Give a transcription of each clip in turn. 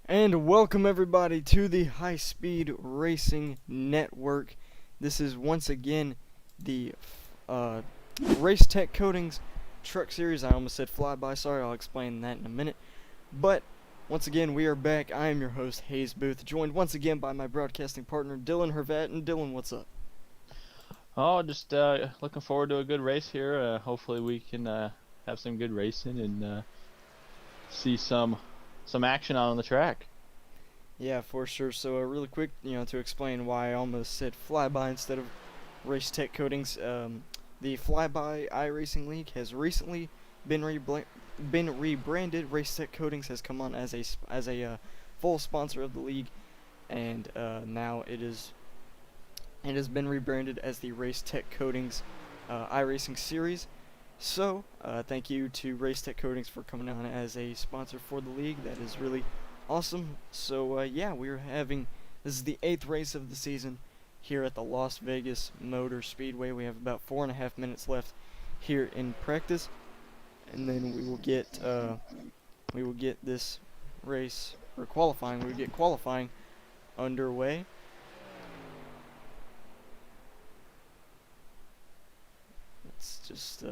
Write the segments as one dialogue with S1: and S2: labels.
S1: And welcome everybody to the High Speed Racing Network. This is once again the Race Tech Coatings Truck Series. I almost said flyby, sorry, I'll explain that in a minute. But once again, we are back. I am your host, Hayes Booth, joined once again by my broadcasting partner, Dylan Hervat. And Dylan, what's up?
S2: Oh, just looking forward to a good race here. Hopefully we can have some good racing and see some action on the track.
S1: Yeah, for sure. So really quick, to explain why I almost said flyby instead of Race Tech Coatings. The Flyby iRacing League has recently been rebranded. Race Tech Coatings has come on as a full sponsor of the league, and now it has been rebranded as the Race Tech Coatings iRacing Series. So thank you to Race Tech Coatings for coming on as a sponsor for the league. That is really awesome. So yeah, this is the 8th race of the season here at the Las Vegas Motor Speedway. We have about 4.5 minutes left here in practice, and then we will get this race or qualifying. We will get qualifying underway. Let's just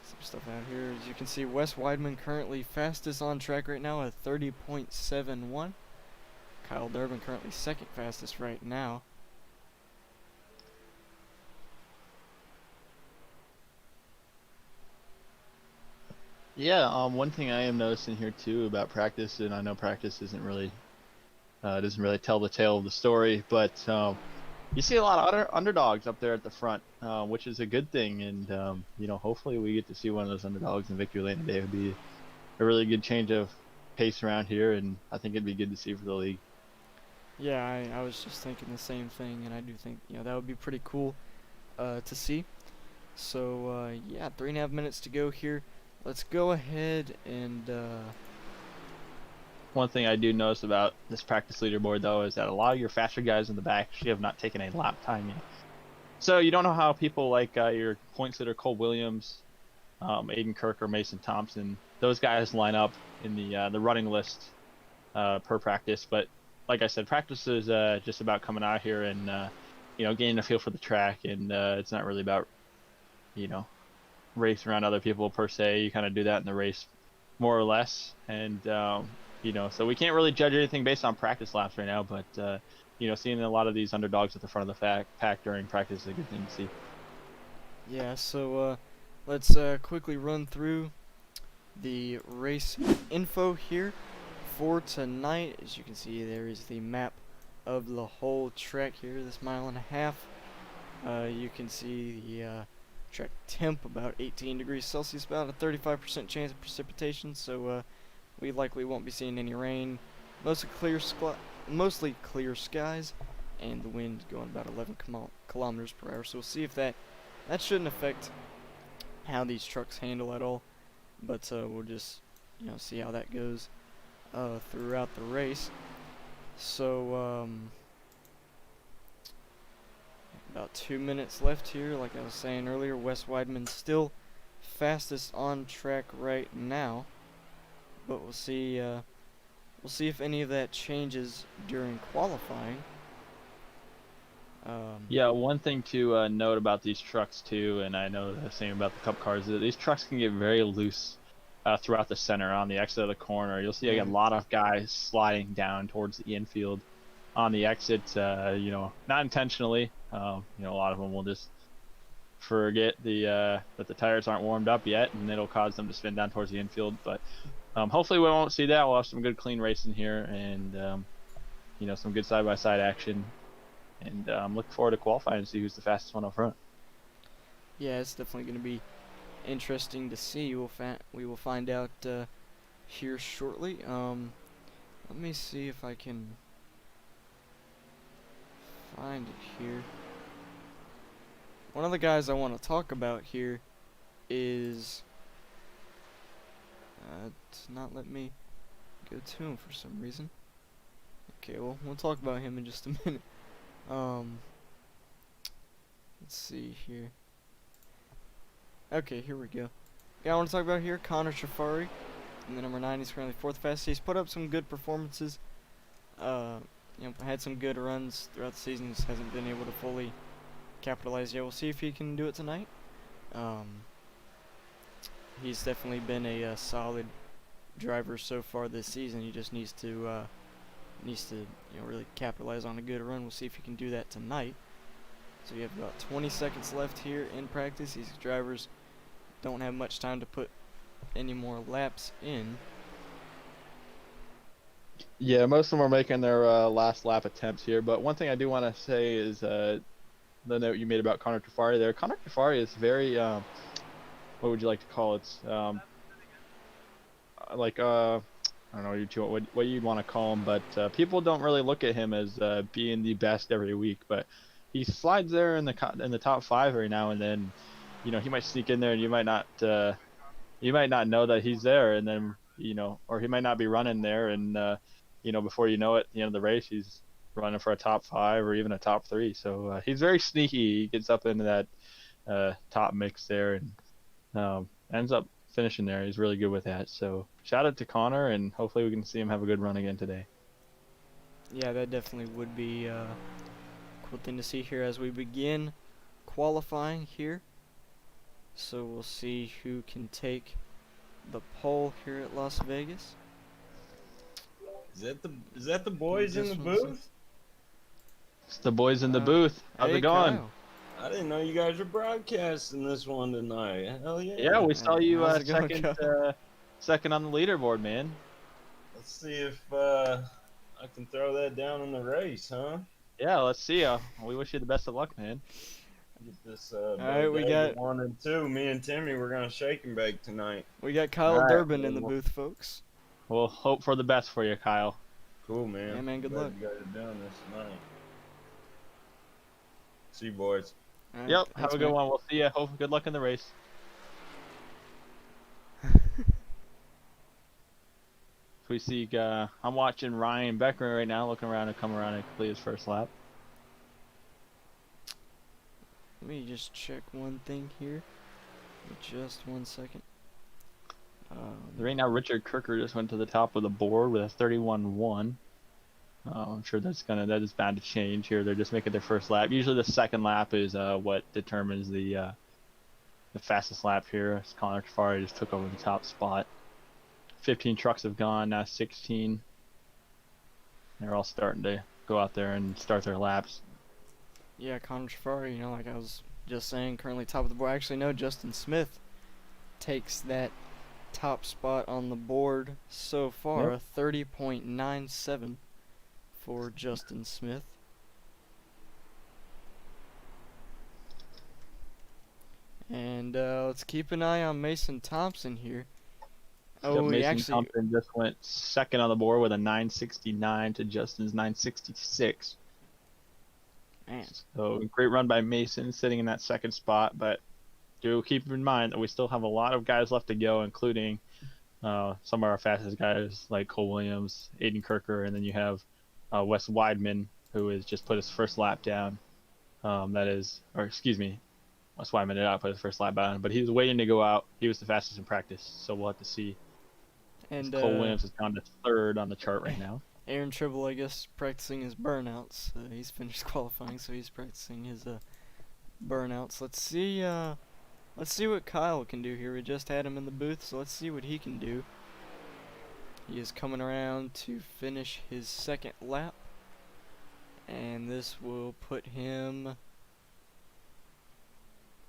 S1: some stuff out here. As you can see, Wes Weidman currently fastest on track right now at 30.71. Kyle Durbin currently second fastest right now.
S2: Yeah, one thing I am noticing here too about practice, and I know practice isn't really doesn't really tell the tale of the story, but you see a lot of other underdogs up there at the front, which is a good thing, and hopefully we get to see one of those underdogs in victory lane today. It would be a really good change of pace around here, and I think it'd be good to see for the league.
S1: Yeah, I was just thinking the same thing, and I do think that would be pretty cool to see. So yeah, 3.5 minutes to go here. Let's go ahead and
S2: One thing I do notice about this practice leaderboard though is that a lot of your faster guys in the back actually have not taken a lap time yet. So you don't know how people like your points leader Cole Williams, Aiden Kirk, or Mason Thompson, those guys line up in the running list per practice. But like I said, practice is just about coming out here and getting a feel for the track, and it's not really about race around other people per se. You kind of do that in the race more or less, and so we can't really judge anything based on practice laps right now, but seeing a lot of these underdogs at the front of the pack during practice is a good thing to see.
S1: yeah, so let's quickly run through the race info here for tonight. As you can see, there is the map of the whole track here, this 1.5 miles. You can see the track temp about 18 degrees Celsius, about a 35% chance of precipitation, so we likely won't be seeing any rain. Mostly clear skies, and the wind going about 11 kilometers per hour. So we'll see if that shouldn't affect how these trucks handle at all, but we'll just see how that goes throughout the race. So about 2 minutes left here. Like I was saying earlier, Wes Weidman still fastest on track right now, but we'll see if any of that changes during qualifying.
S2: Yeah, one thing to note about these trucks too, and I know the same about the Cup cars, is that these trucks can get very loose throughout the center on the exit of the corner. You'll see a lot of guys sliding down towards the infield on the exit, not intentionally. A lot of them will just forget that the tires aren't warmed up yet, and it'll cause them to spin down towards the infield. But hopefully we won't see that. We'll have some good clean racing here, and some good side-by-side action. And I'm looking forward to qualifying to see who's the fastest one up front.
S1: Yeah, it's definitely going to be interesting to see. We will find out here shortly. Let me see if I can find it here. One of the guys I want to talk about here is it's not let me go to him for some reason. Okay, well, we'll talk about him in just a minute. Let's see here. Okay, here we go. Guy I want to talk about here, Connor Shafari. And the number 9, he's currently 4th fastest. He's put up some good performances. Had some good runs throughout the season. Just hasn't been able to fully capitalize yet. We'll see if he can do it tonight. He's definitely been a solid driver so far this season. He just needs to really capitalize on a good run. We'll see if he can do that tonight. So we have about 20 seconds left here in practice. These drivers don't have much time to put any more laps in.
S2: Yeah, most of them are making their last lap attempts here. But one thing I do want to say is the note you made about Connor Tafari there. Connor Tafari is very, what would you like to call it? I don't know what you'd want to call him, but people don't really look at him as being the best every week. But he slides there in the top 5 every now and then. You know, he might sneak in there, and you might not know that he's there, and then or he might not be running there, and before you know it, at the end of the race, he's running for a top 5 or even a top 3. So he's very sneaky. He gets up into that top mix there, and ends up finishing there. He's really good with that. So shout out to Connor, and hopefully we can see him have a good run again today.
S1: Yeah, that definitely would be a cool thing to see here as we begin qualifying here. So we'll see who can take the pole here at Las Vegas.
S3: Is that the boys in the booth?
S2: It's the boys in the booth. How's it going?
S1: Kyle.
S3: I didn't know you guys were broadcasting this one tonight. Hell yeah.
S2: Yeah, we saw you
S1: How's it going,
S2: second on the leaderboard, man.
S3: Let's see if I can throw that down in the race, huh?
S2: Yeah, let's see. We wish you the best of luck, man.
S3: Get this.
S1: Alright, we got
S3: 1 and 2. Me and Timmy, we're gonna shake and bake tonight.
S1: We got Kyle
S3: Alright,
S1: Durbin in the
S3: well,
S1: booth, folks.
S2: We'll hope for the best for you, Kyle.
S3: Cool, man.
S1: Yeah, man, good
S3: Glad
S1: luck.
S3: you guys are doing this tonight. See you, boys.
S1: All right,
S2: Yep,
S1: thanks,
S2: have a good
S1: man.
S2: one. We'll see you. Hope good luck in the race. We see. I'm watching Ryan Beckman right now, looking around and come around and complete his first lap.
S1: Let me just check one thing here. Just 1 second.
S2: Right now, Richard Kirker just went to the top of the board with a 31-1. I'm sure that is bound to change here. They're just making their first lap. Usually, the second lap is what determines the fastest lap here. As Connor Tafari just took over the top spot. 15 trucks have gone, now 16. They're all starting to go out there and start their laps.
S1: Yeah, Connor Shafari, like I was just saying, currently top of the board. Actually, no, Justin Smith takes that top spot on the board so far.
S2: Yep.
S1: A 30.97 for Justin Smith. And let's keep an eye on Mason Thompson here. Oh, he
S2: Mason
S1: actually
S2: Thompson just went second on the board with a 969 to Justin's 966.
S1: Man.
S2: So great run by Mason, sitting in that second spot. But do keep in mind that we still have a lot of guys left to go, including some of our fastest guys like Cole Williams, Aiden Kirker, and then you have Wes Weidman, who has just put his first lap down. Wes Weidman did not put his first lap down, but he was waiting to go out. He was the fastest in practice, so we'll have to see.
S1: And
S2: Cole Williams is down to third on the chart right now.
S1: Aaron Tribble, I guess, practicing his burnouts. He's finished qualifying, so he's practicing his burnouts. Let's see what Kyle can do here. We just had him in the booth, so let's see what he can do. He is coming around to finish his second lap, and this will put him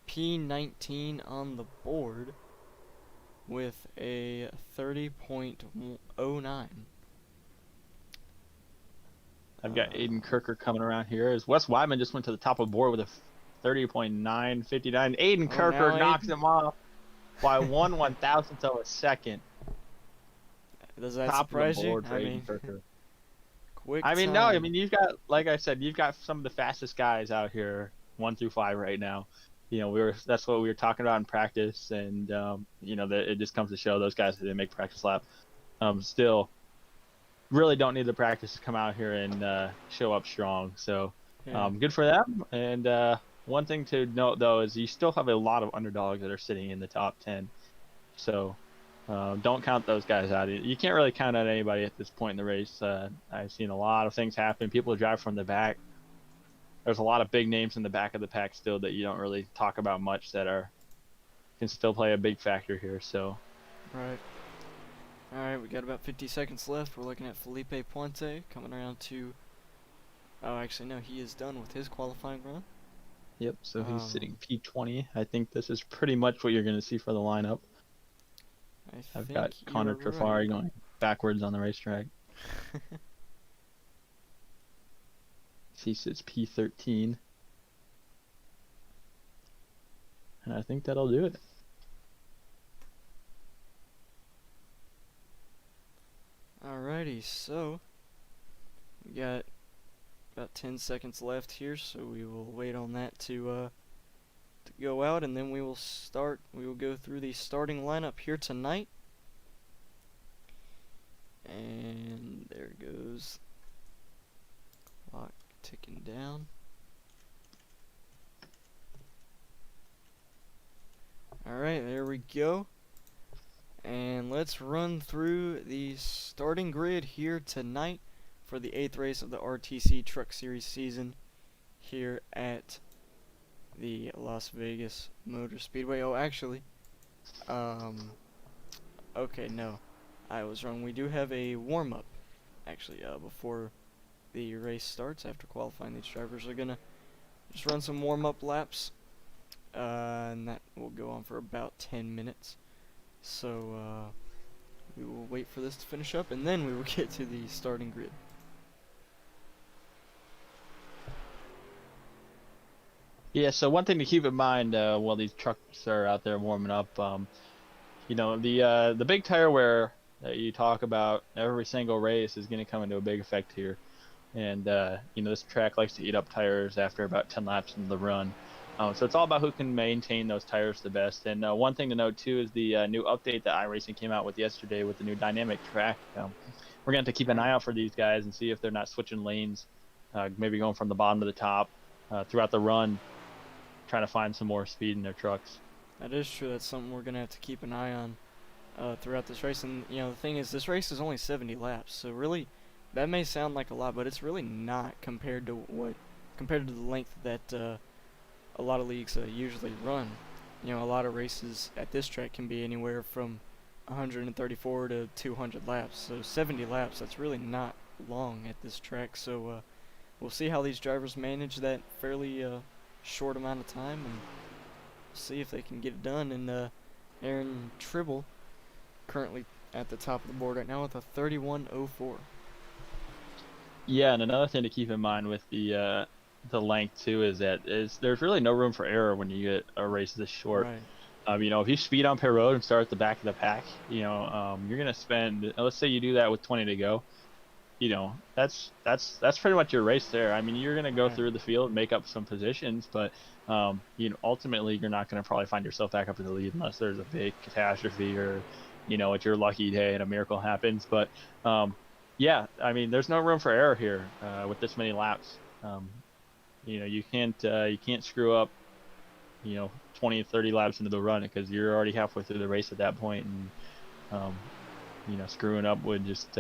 S1: P19 on the board with a 30.09.
S2: I've got Aiden Kirker coming around here. As Wes Weidman just went to the top of the board with a 30.959. Aiden Kirker knocks him off by 1/1000th of a second.
S1: Does that
S2: Top
S1: surprise
S2: of the
S1: you?
S2: board for
S1: I
S2: Aiden
S1: mean,
S2: Kirker.
S1: Quick
S2: I mean, no, I
S1: time.
S2: mean you've got, like I said, you've got some of the fastest guys out here, 1 through 5 right now. That's what we were talking about in practice, and that it just comes to show those guys that they make practice lap. Still, really don't need the practice to come out here and show up strong. So,
S1: Yeah.
S2: good for them. And one thing to note though is you still have a lot of underdogs that are sitting in the top 10. So don't count those guys out. You can't really count out anybody at this point in the race. I've seen a lot of things happen. People drive from the back. There's a lot of big names in the back of the pack still that you don't really talk about much that can still play a big factor here. So
S1: Right. All right, we got about 50 seconds left. We're looking at Felipe Puente coming around to. Oh, actually, no, he is done with his qualifying run.
S2: yep. So he's
S1: Um,
S2: sitting P20. I think this is pretty much what you're going to see for the lineup.
S1: I
S2: I've got
S1: think
S2: Connor
S1: you're
S2: Trafari
S1: right.
S2: going backwards on the racetrack. He sits P13. And I think that'll do it.
S1: Alrighty, so we got about 10 seconds left here, so we will wait on that to go out, and then we will start. We will go through the starting lineup here tonight. And there goes clock ticking down. Alright, there we go. And let's run through the starting grid here tonight for the 8th race of the RTC Truck Series season here at the Las Vegas Motor Speedway. Oh, actually, okay, no, I was wrong. We do have a warm-up, actually, before the race starts. After qualifying, these drivers are gonna just run some warm-up laps, and that will go on for about 10 minutes. So, we will wait for this to finish up, and then we will get to the starting grid.
S2: Yeah, so one thing to keep in mind while these trucks are out there warming up, the big tire wear that you talk about every single race is going to come into a big effect here. And, this track likes to eat up tires after about 10 laps into the run. So it's all about who can maintain those tires the best. And one thing to note, too, is the new update that iRacing came out with yesterday with the new dynamic track. We're going to have to keep an eye out for these guys and see if they're not switching lanes, maybe going from the bottom to the top throughout the run, trying to find some more speed in their trucks.
S1: That is true. That's something we're going to have to keep an eye on throughout this race. And, the thing is, this race is only 70 laps. So, really, that may sound like a lot, but it's really not compared to the length that a lot of leagues usually run. A lot of races at this track can be anywhere from 134 to 200 laps. So 70 laps, that's really not long at this track. So we'll see how these drivers manage that fairly short amount of time, and see if they can get it done. And Aaron Tribble currently at the top of the board right now with a 31.04.
S2: Yeah, and another thing to keep in mind with the length too is there's really no room for error when you get a race this short.
S1: Right.
S2: If you speed on pit road and start at the back of the pack, you're gonna spend. Let's say you do that with 20 to go. That's pretty much your race there. I mean, you're gonna go through the field, make up some positions, but ultimately you're not gonna probably find yourself back up in the lead unless there's a big catastrophe or it's your lucky day and a miracle happens. But yeah, I mean, there's no room for error here with this many laps. You can't screw up 20 30 laps into the run because you're already halfway through the race at that point, and screwing up would just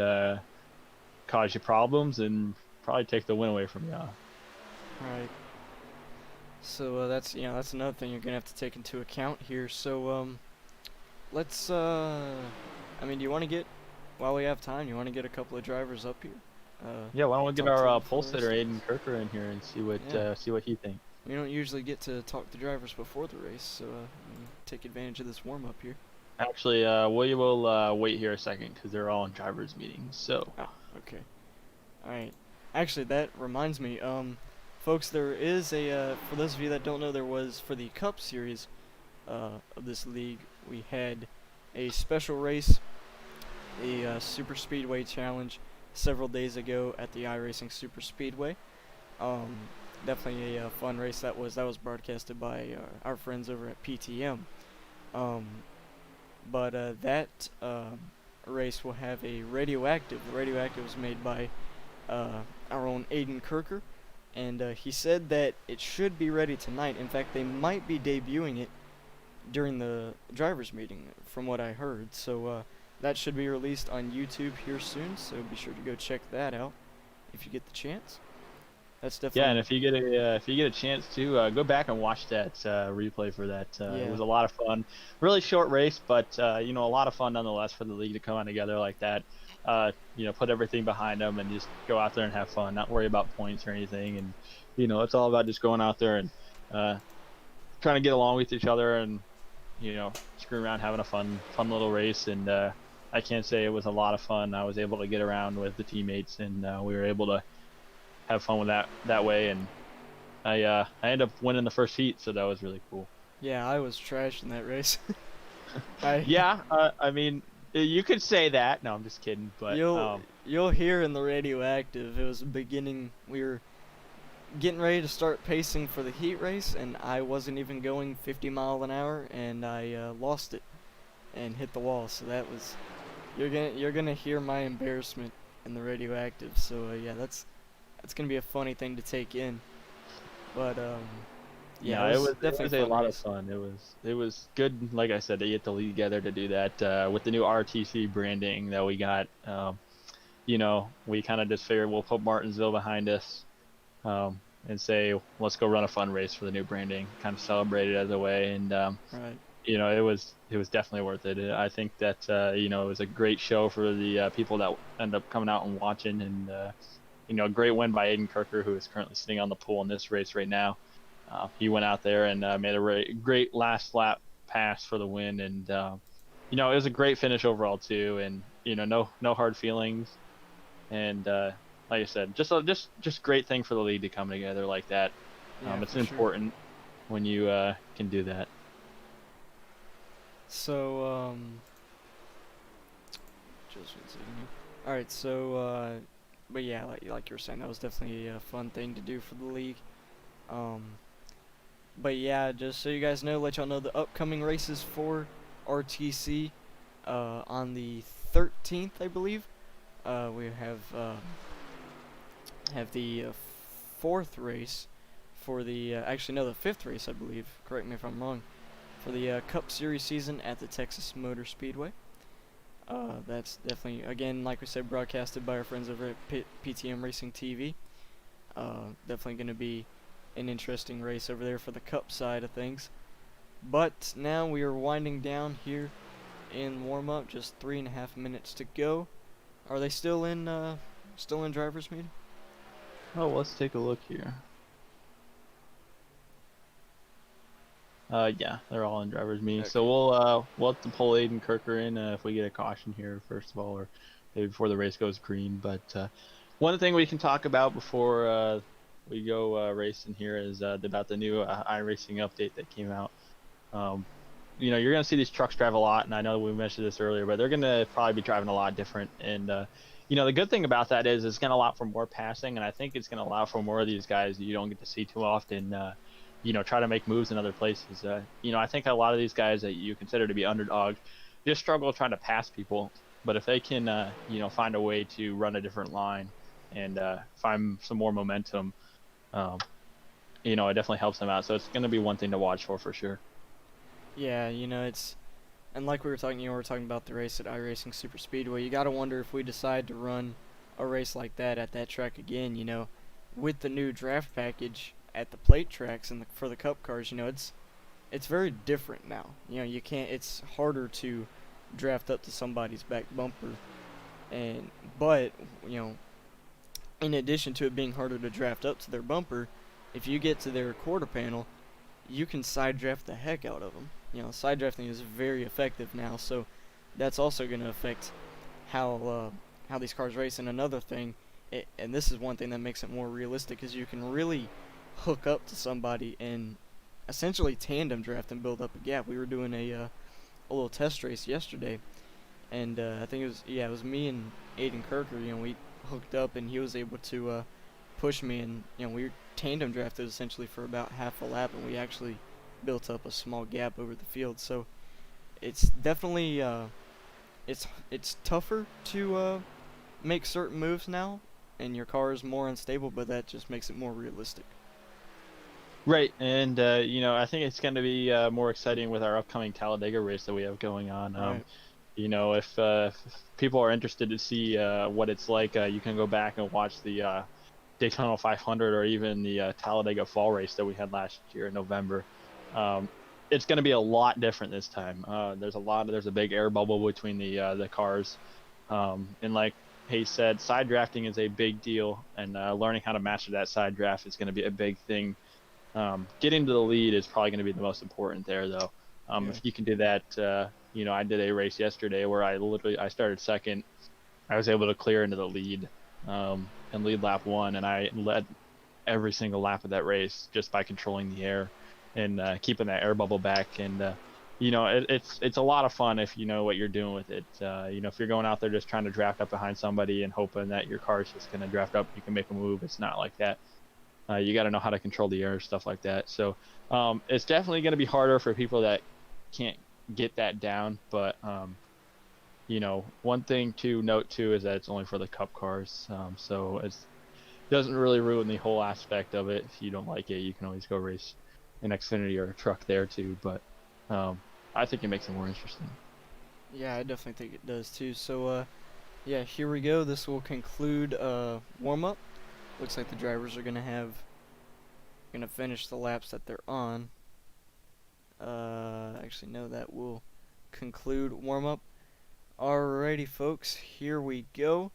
S2: cause you problems and probably take the win away from you.
S1: Right. So that's another thing you're gonna have to take into account here. So let's do you want to get, while we have time, you want to get a couple of drivers up here?
S2: Yeah, why don't we get
S1: talk to
S2: our
S1: them
S2: pole
S1: first?
S2: sitter Aiden Kirker in here and see what he thinks.
S1: We don't usually get to talk to drivers before the race, so take advantage of this warm up here.
S2: Actually, we will wait here a second because they're all in drivers meetings. So.
S1: Oh, okay. All right. Actually, that reminds me, folks, there is for those of you that don't know, there was, for the Cup Series of this league, we had a special race, a Super Speedway Challenge several days ago at the iRacing Super Speedway. Um, Definitely a fun race that was broadcasted by our friends over at PTM. Um, but that race will have a radioactive. The radioactive was made by our own Aiden Kirker, and he said that it should be ready tonight. In fact, they might be debuting it during the drivers' meeting, from what I heard. So that should be released on YouTube here soon. So be sure to go check that out if you get the chance. That's
S2: Yeah, and
S1: definitely
S2: if you get a chance to go back and watch that replay for that, it
S1: yeah,
S2: was a lot of fun. Really short race, but you know, a lot of fun nonetheless for the league to come on together like that. You know, put everything behind them and just go out there and have fun, not worry about points or anything. And you know, it's all about just going out there and uh, trying to get along with each other and you know, screwing around, having a fun little race. And I can't say it was a lot of fun. I was able to get around with the teammates, and we were able to have fun with that way. And I ended up winning the first heat, so that was really cool.
S1: yeah. I was trash in that race. I
S2: Yeah, I mean, you could say that. No, I'm just kidding. But
S1: you'll hear in the radioactive. It was the beginning. We were getting ready to start pacing for the heat race, and I wasn't even going 50 mile an hour, and I lost it and hit the wall. So that was you're gonna hear my embarrassment in the radioactive. So yeah, that's gonna be a funny thing to take in. But yeah,
S2: no,
S1: it was
S2: it was
S1: definitely
S2: a
S1: a fun
S2: lot of
S1: race.
S2: fun. It was good. Like I said, to get the league together to do that with the new RTC branding that we got. You know, we kind of just figured we'll put Martinsville behind us. And say, let's go run a fun race for the new branding, kind of celebrate it as a way. And,
S1: Right.
S2: you know, it was definitely worth it. I think that, you know, it was a great show for the people that end up coming out and watching. And, you know, a great win by Aiden Kirker, who is currently sitting on the pole in this race right now. He went out there and made a great last lap pass for the win. And, you know, it was a great finish overall, too. And, you know, no hard feelings. And, like I said, just great thing for the league to come together like that.
S1: Yeah,
S2: It's
S1: for sure.
S2: important when you can do that.
S1: So just one second here. All right. So but yeah, like you were saying, that was definitely a fun thing to do for the league. Um, but yeah, just so you guys know, let y'all know the upcoming races for RTC on the 13th, I believe. We have the fourth race for the actually no, the fifth race, I believe. Correct me if I'm wrong. For the Cup Series season at the Texas Motor Speedway. That's definitely, again, like we said, broadcasted by our friends over at PTM Racing TV. Definitely going to be an interesting race over there for the Cup side of things. But now we are winding down here in warm-up. Just 3.5 minutes to go. Are they still in drivers' meeting?
S2: Oh, let's take a look here. Yeah, they're all in drivers meeting.
S1: Okay.
S2: So we'll have to pull Aiden Kirker in if we get a caution here first of all, or maybe before the race goes green. But one thing we can talk about before we go racing here is about the new iRacing update that came out. You know, you're gonna see these trucks drive a lot, and I know we mentioned this earlier, but they're gonna probably be driving a lot different. And you know, the good thing about that is it's gonna allow for more passing, and I think it's gonna allow for more of these guys that you don't get to see too often. You know, try to make moves in other places. You know, I think a lot of these guys that you consider to be underdogs just struggle trying to pass people. But if they can, you know, find a way to run a different line and find some more momentum, you know, it definitely helps them out. So it's going to be one thing to watch for sure.
S1: Yeah, you know, and like we were talking about the race at iRacing Super Speedway. You gotta wonder if we decide to run a race like that at that track again. You know, with the new draft package at the plate tracks and for the Cup cars, you know, it's very different now. You know, you can't. It's harder to draft up to somebody's back bumper, but you know, in addition to it being harder to draft up to their bumper, if you get to their quarter panel, you can side draft the heck out of them. You know, side drafting is very effective now, so that's also going to affect how these cars race. And another thing, and this is one thing that makes it more realistic, is you can really hook up to somebody and essentially tandem draft and build up a gap. We were doing a little test race yesterday, and I think it was me and Aiden Kirker. You know, hooked up, and he was able to push me, and we tandem drafted essentially for about half a lap, and we actually built up a small gap over the field. So it's definitely it's tougher to make certain moves now, and your car is more unstable, but that just makes it more realistic.
S2: Right, and I think it's going to be more exciting with our upcoming Talladega race that we have going on.
S1: Right.
S2: If people are interested to see what it's like, you can go back and watch the Daytona 500 or even the Talladega Fall race that we had last year in November. Um, it's going to be a lot different this time. There's a big air bubble between the cars, and like Hayes said, side drafting is a big deal, and learning how to master that side draft is going to be a big thing. Getting to the lead is probably going to be the most important there, though.
S1: Yeah.
S2: If you can do that, I did a race yesterday where I started second. I was able to clear into the lead and lead lap one, and I led every single lap of that race just by controlling the air and keeping that air bubble back. And it's a lot of fun if you know what you're doing with it. If you're going out there just trying to draft up behind somebody and hoping that your car is just going to draft up, you can make a move. It's not like that. You got to know how to control the air, stuff like that. So it's definitely going to be harder for people that can't get that down. But one thing to note too is that it's only for the Cup cars, so it doesn't really ruin the whole aspect of it. If you don't like it, you can always go race an Xfinity or a truck there too. But I think it makes it more interesting.
S1: Yeah, I definitely think it does too. So, yeah, here we go. This will conclude warm up. Looks like the drivers are gonna finish the laps that they're on. Actually, no, that will conclude warm up. Alrighty, folks, here we go.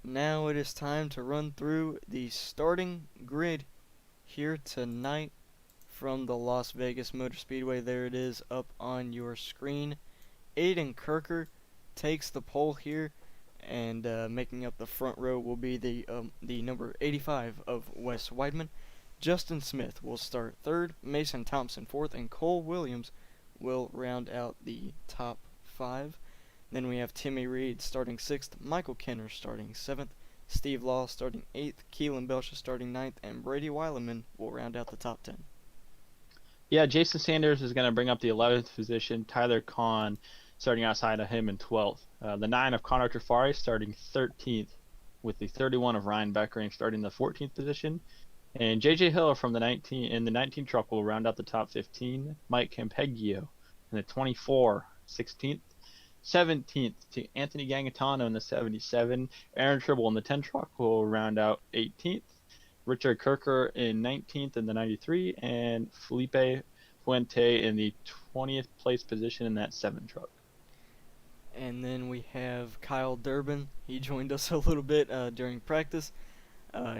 S1: Now it is time to run through the starting grid here tonight from the Las Vegas Motor Speedway. There it is up on your screen. Aiden Kirker takes the pole here, and making up the front row will be the number 85 of Wes Weidman. Justin Smith will start third, Mason Thompson fourth, and Cole Williams will round out the top five. Then we have Timmy Reed starting sixth, Michael Kenner starting seventh, Steve Law starting eighth, Keelan Belcher starting ninth, and Brady Weileman will round out the top 10.
S2: Yeah, Jason Sanders is going to bring up the 11th position. Tyler Kahn starting outside of him in 12th. The 9 of Connor Trafari starting 13th, with the 31 of Ryan Beckering starting the 14th position. And J.J. Hill from the 19 truck will round out the top 15. Mike Campeggio in the 24, 16th. 17th to Anthony Gangatano in the 77. Aaron Tribble in the 10 truck will round out 18th. Richard Kirker in 19th in the 93. And Felipe Fuente in the 20th place position in that 7 truck.
S1: And then we have Kyle Durbin. He joined us a little bit during practice.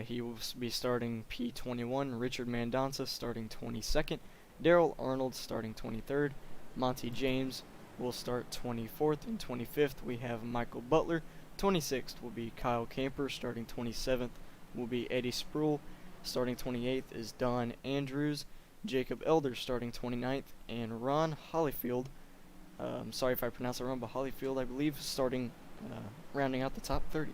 S1: He will be starting P21. Richard Mandonza starting 22nd. Daryl Arnold starting 23rd. Monty James will start 24th, and 25th we have Michael Butler. 26th will be Kyle Camper. Starting 27th will be Eddie Spruill. Starting 28th is Don Andrews. Jacob Elder starting 29th, and Ron Hollyfield. I'm sorry if I pronounce it wrong, but Hollyfield, I believe, starting rounding out the top 30.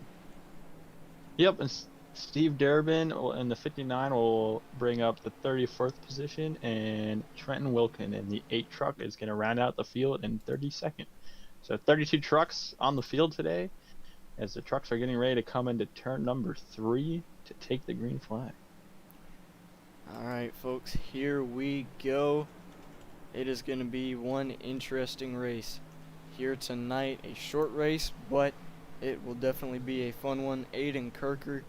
S2: Yep, and Steve Durbin in the 59 will bring up the 34th position, and Trenton Wilkin in the 8 truck is going to round out the field in 32nd. So 32 trucks on the field today as the trucks are getting ready to come into turn number 3 to take the green flag.
S1: Alright, folks, here we go. It is going to be one interesting race here tonight. A short race, but it will definitely be a fun one. Aiden Kirker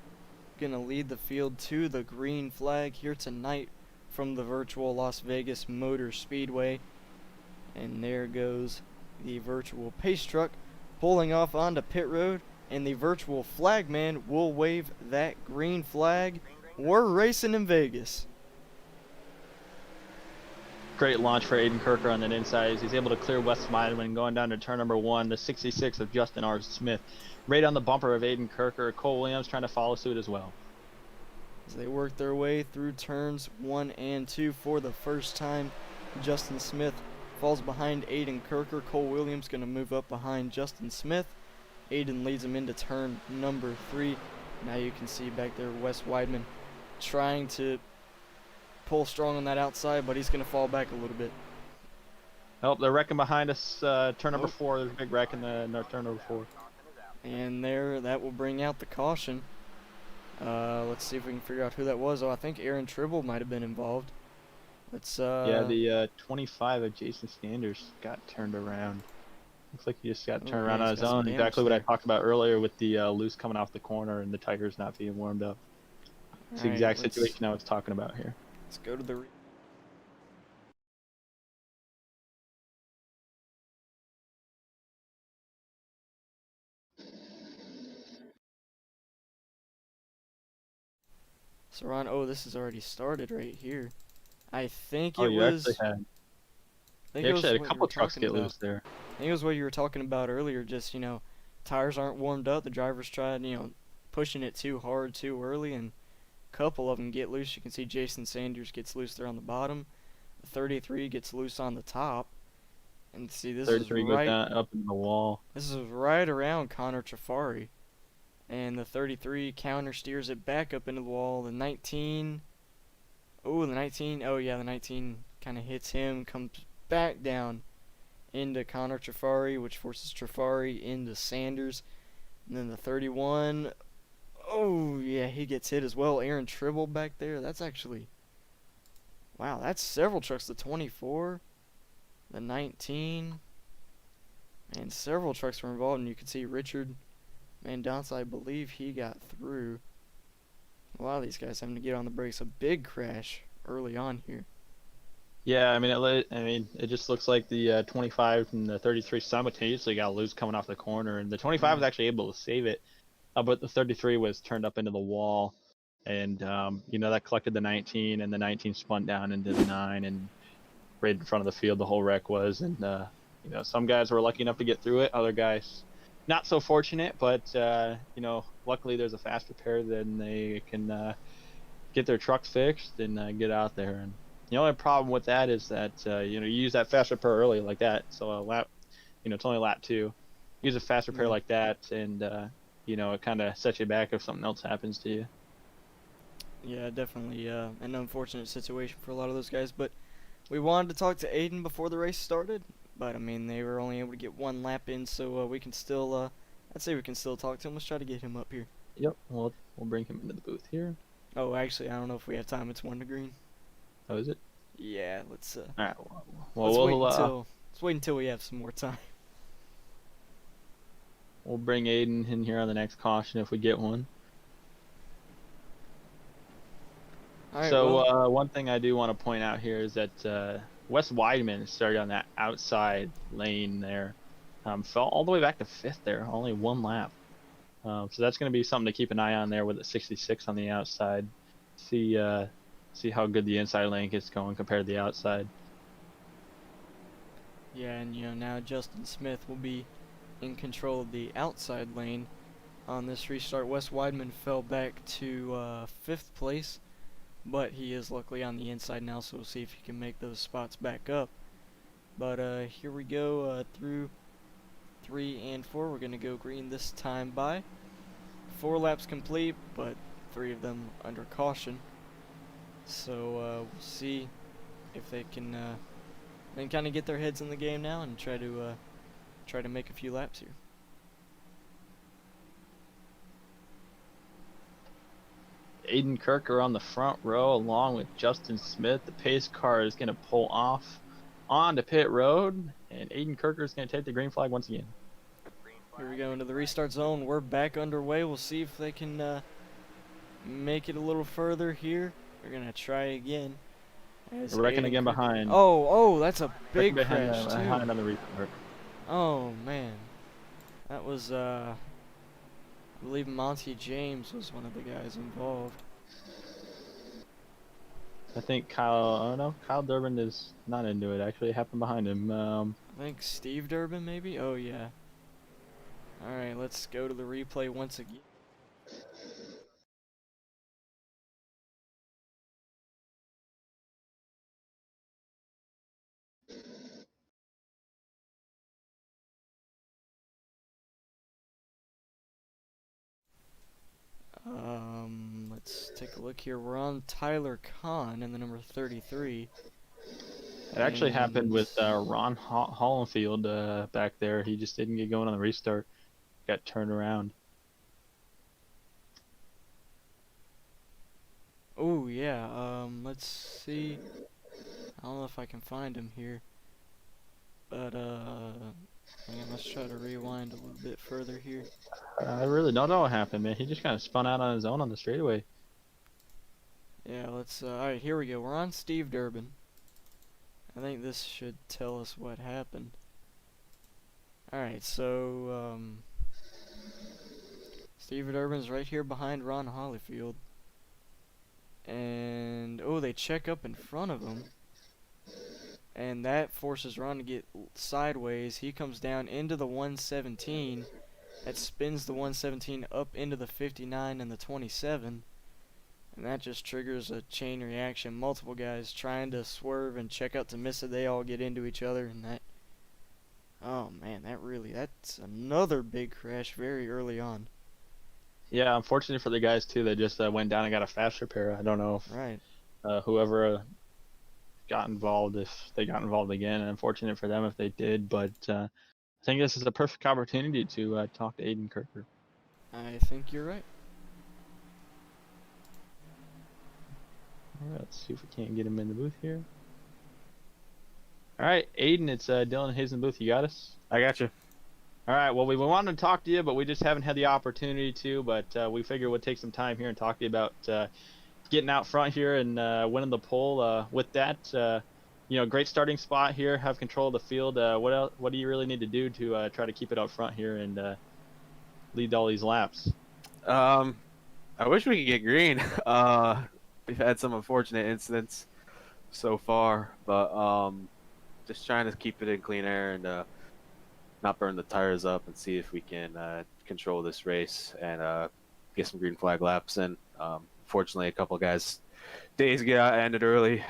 S1: gonna lead the field to the green flag here tonight from the virtual Las Vegas Motor Speedway. And there goes the virtual pace truck pulling off onto pit road, and the virtual flagman will wave that green flag. We're racing in Vegas.
S2: Great launch for Aiden Kirker on that inside. He's able to clear Wes Weidman going down to turn number 1, the 66 of Justin R. Smith. Right on the bumper of Aiden Kirker. Cole Williams trying to follow suit as well.
S1: As they work their way through turns 1 and 2 for the first time, Justin Smith falls behind Aiden Kirker. Cole Williams going to move up behind Justin Smith. Aiden leads him into turn number 3. Now you can see back there Wes Weidman trying to pull strong on that outside, but he's going to fall back a little bit.
S2: Oh, they're wrecking behind us. Turn number
S3: Oh.
S2: 4. There's a big wreck in the turn number 4.
S1: And there, that will bring out the caution. Let's see if we can figure out who that was. Oh, I think Aaron Tribble might have been involved. Let's
S2: Yeah, the 25 of Jason Sanders got turned around. Looks like he just got turned around
S1: he's
S2: on his
S1: got some
S2: own.
S1: damage
S2: Exactly what I
S1: there.
S2: talked about earlier with the loose coming off the corner and the tires not being warmed up. It's the exact situation I was talking about here.
S1: Let's go to the. So Ron, oh, this has already started right here. I think
S2: Oh,
S1: it
S2: you
S1: was.
S2: actually had,
S1: I think
S2: you
S1: it was
S2: actually had a
S1: what you
S2: couple
S1: were
S2: trucks
S1: talking
S2: get
S1: about.
S2: loose there.
S1: I think it was what you were talking about earlier. Just tires aren't warmed up. The drivers tried pushing it too hard too early, and a couple of them get loose. You can see Jason Sanders gets loose there on the bottom. The 33 gets loose on the top. And see, this is
S2: 33 goes
S1: right.
S2: down up in the wall.
S1: This is right around Connor Trafari. And the 33 counter steers it back up into the wall. The 19. Oh, the 19. Oh, yeah, the 19 kind of hits him. Comes back down into Connor Trafari, which forces Trafari into Sanders. And then the 31. Oh, yeah, he gets hit as well. Aaron Tribble back there. That's actually. Wow, that's several trucks. The 24. The 19. And several trucks were involved. And you can see Richard Mendonça, I believe he got through. A lot of these guys having to get on the brakes. A big crash early on here.
S2: Yeah, I mean, it just looks like the 25 and the 33 simultaneously got loose coming off the corner, and the 25 was actually able to save it, but the 33 was turned up into the wall, and that collected the 19, and the 19 spun down into the 9, and right in front of the field the whole wreck was, and some guys were lucky enough to get through it, other guys not so fortunate, but luckily there's a fast repair, then they can get their trucks fixed and get out there. And the only problem with that is that you use that fast repair early like that, so a lap, it's only lap 2. Use a fast repair like that, and it kind of sets you back if something else happens to you.
S1: Yeah, definitely an unfortunate situation for a lot of those guys. But we wanted to talk to Aiden before the race started. But, I mean, they were only able to get one lap in, so we can still, I'd say we can still talk to him. Let's try to get him up here.
S2: Yep, we'll bring him into the booth here.
S1: Oh, actually, I don't know if we have time. It's 1 to green.
S2: Oh, is it?
S1: Yeah, let's,
S2: All right,
S1: let's wait until we have some more time.
S2: We'll bring Aiden in here on the next caution if we get one.
S1: All right,
S2: so one thing I do want to point out here is that Wes Weidman started on that outside lane there. Fell all the way back to 5th there, only 1 lap. So that's going to be something to keep an eye on there with the 66 on the outside. See how good the inside lane is going compared to the outside.
S1: Yeah, and now Justin Smith will be in control of the outside lane on this restart. Wes Weidman fell back to 5th place, but he is luckily on the inside now, so we'll see if he can make those spots back up. But here we go through 3 and 4. We're going to go green this time by. 4 laps complete, but 3 of them under caution. So we'll see if they can kind of get their heads in the game now and try to make a few laps here.
S2: Aiden Kirker on the front row along with Justin Smith. The pace car is going to pull off onto pit road, and Aiden Kirker is going to take the green flag once again.
S1: Here we go into the restart zone. We're back underway. We'll see if they can make it a little further here. They're going to try again.
S2: We're wrecking again behind.
S1: Oh, that's a big crash, too.
S2: Behind on the restart.
S1: Oh, man. That was, I believe Monty James was one of the guys involved.
S2: I think Kyle Durbin is not into it. Actually, it happened behind him.
S1: I think Steve Durbin, maybe? Oh, yeah. All right, let's go to the replay once again. Let's take a look here. We're on Tyler Kahn in the number 33.
S2: It actually happened
S1: And
S2: with Ron Hollenfield back there. He just didn't get going on the restart. Got turned around.
S1: oh yeah, let's see. I don't know if I can find him here. But hang on, let's try to rewind a little bit further here.
S2: I really don't know what happened, man. He just kind of spun out on his own on the straightaway.
S1: Yeah, let's alright, here we go. We're on Steve Durbin. I think this should tell us what happened. Alright, so Steve Durbin's right here behind Ron Hollyfield. And oh, they check up in front of him. And that forces Ron to get sideways. He comes down into the 117. That spins the 117 up into the 59 and the 27. And that just triggers a chain reaction. Multiple guys trying to swerve and check out to miss it. They all get into each other, and that... oh man, that's another big crash very early on.
S2: Yeah, unfortunately for the guys too, they just went down and got a fast repair. I don't know if
S1: Right.
S2: whoever got involved, if they got involved again. And unfortunate for them if they did, but I think this is a perfect opportunity to talk to Aiden Kirker.
S1: I think you're right.
S2: All right, let's see if we can't get him in the booth here. All right, Aiden, it's Dylan Hayes in the booth. You got us?
S4: I got you.
S2: All right, well, we wanted to talk to you, but we just haven't had the opportunity to. But we figured we'd take some time here and talk to you about getting out front here and winning the pole. With that, great starting spot here. Have control of the field. What do you really need to do to try to keep it out front here and lead all these laps?
S4: I wish we could get green. We've had some unfortunate incidents so far, but just trying to keep it in clean air and not burn the tires up and see if we can control this race and get some green flag laps in. Fortunately, a couple of guys' days ended early,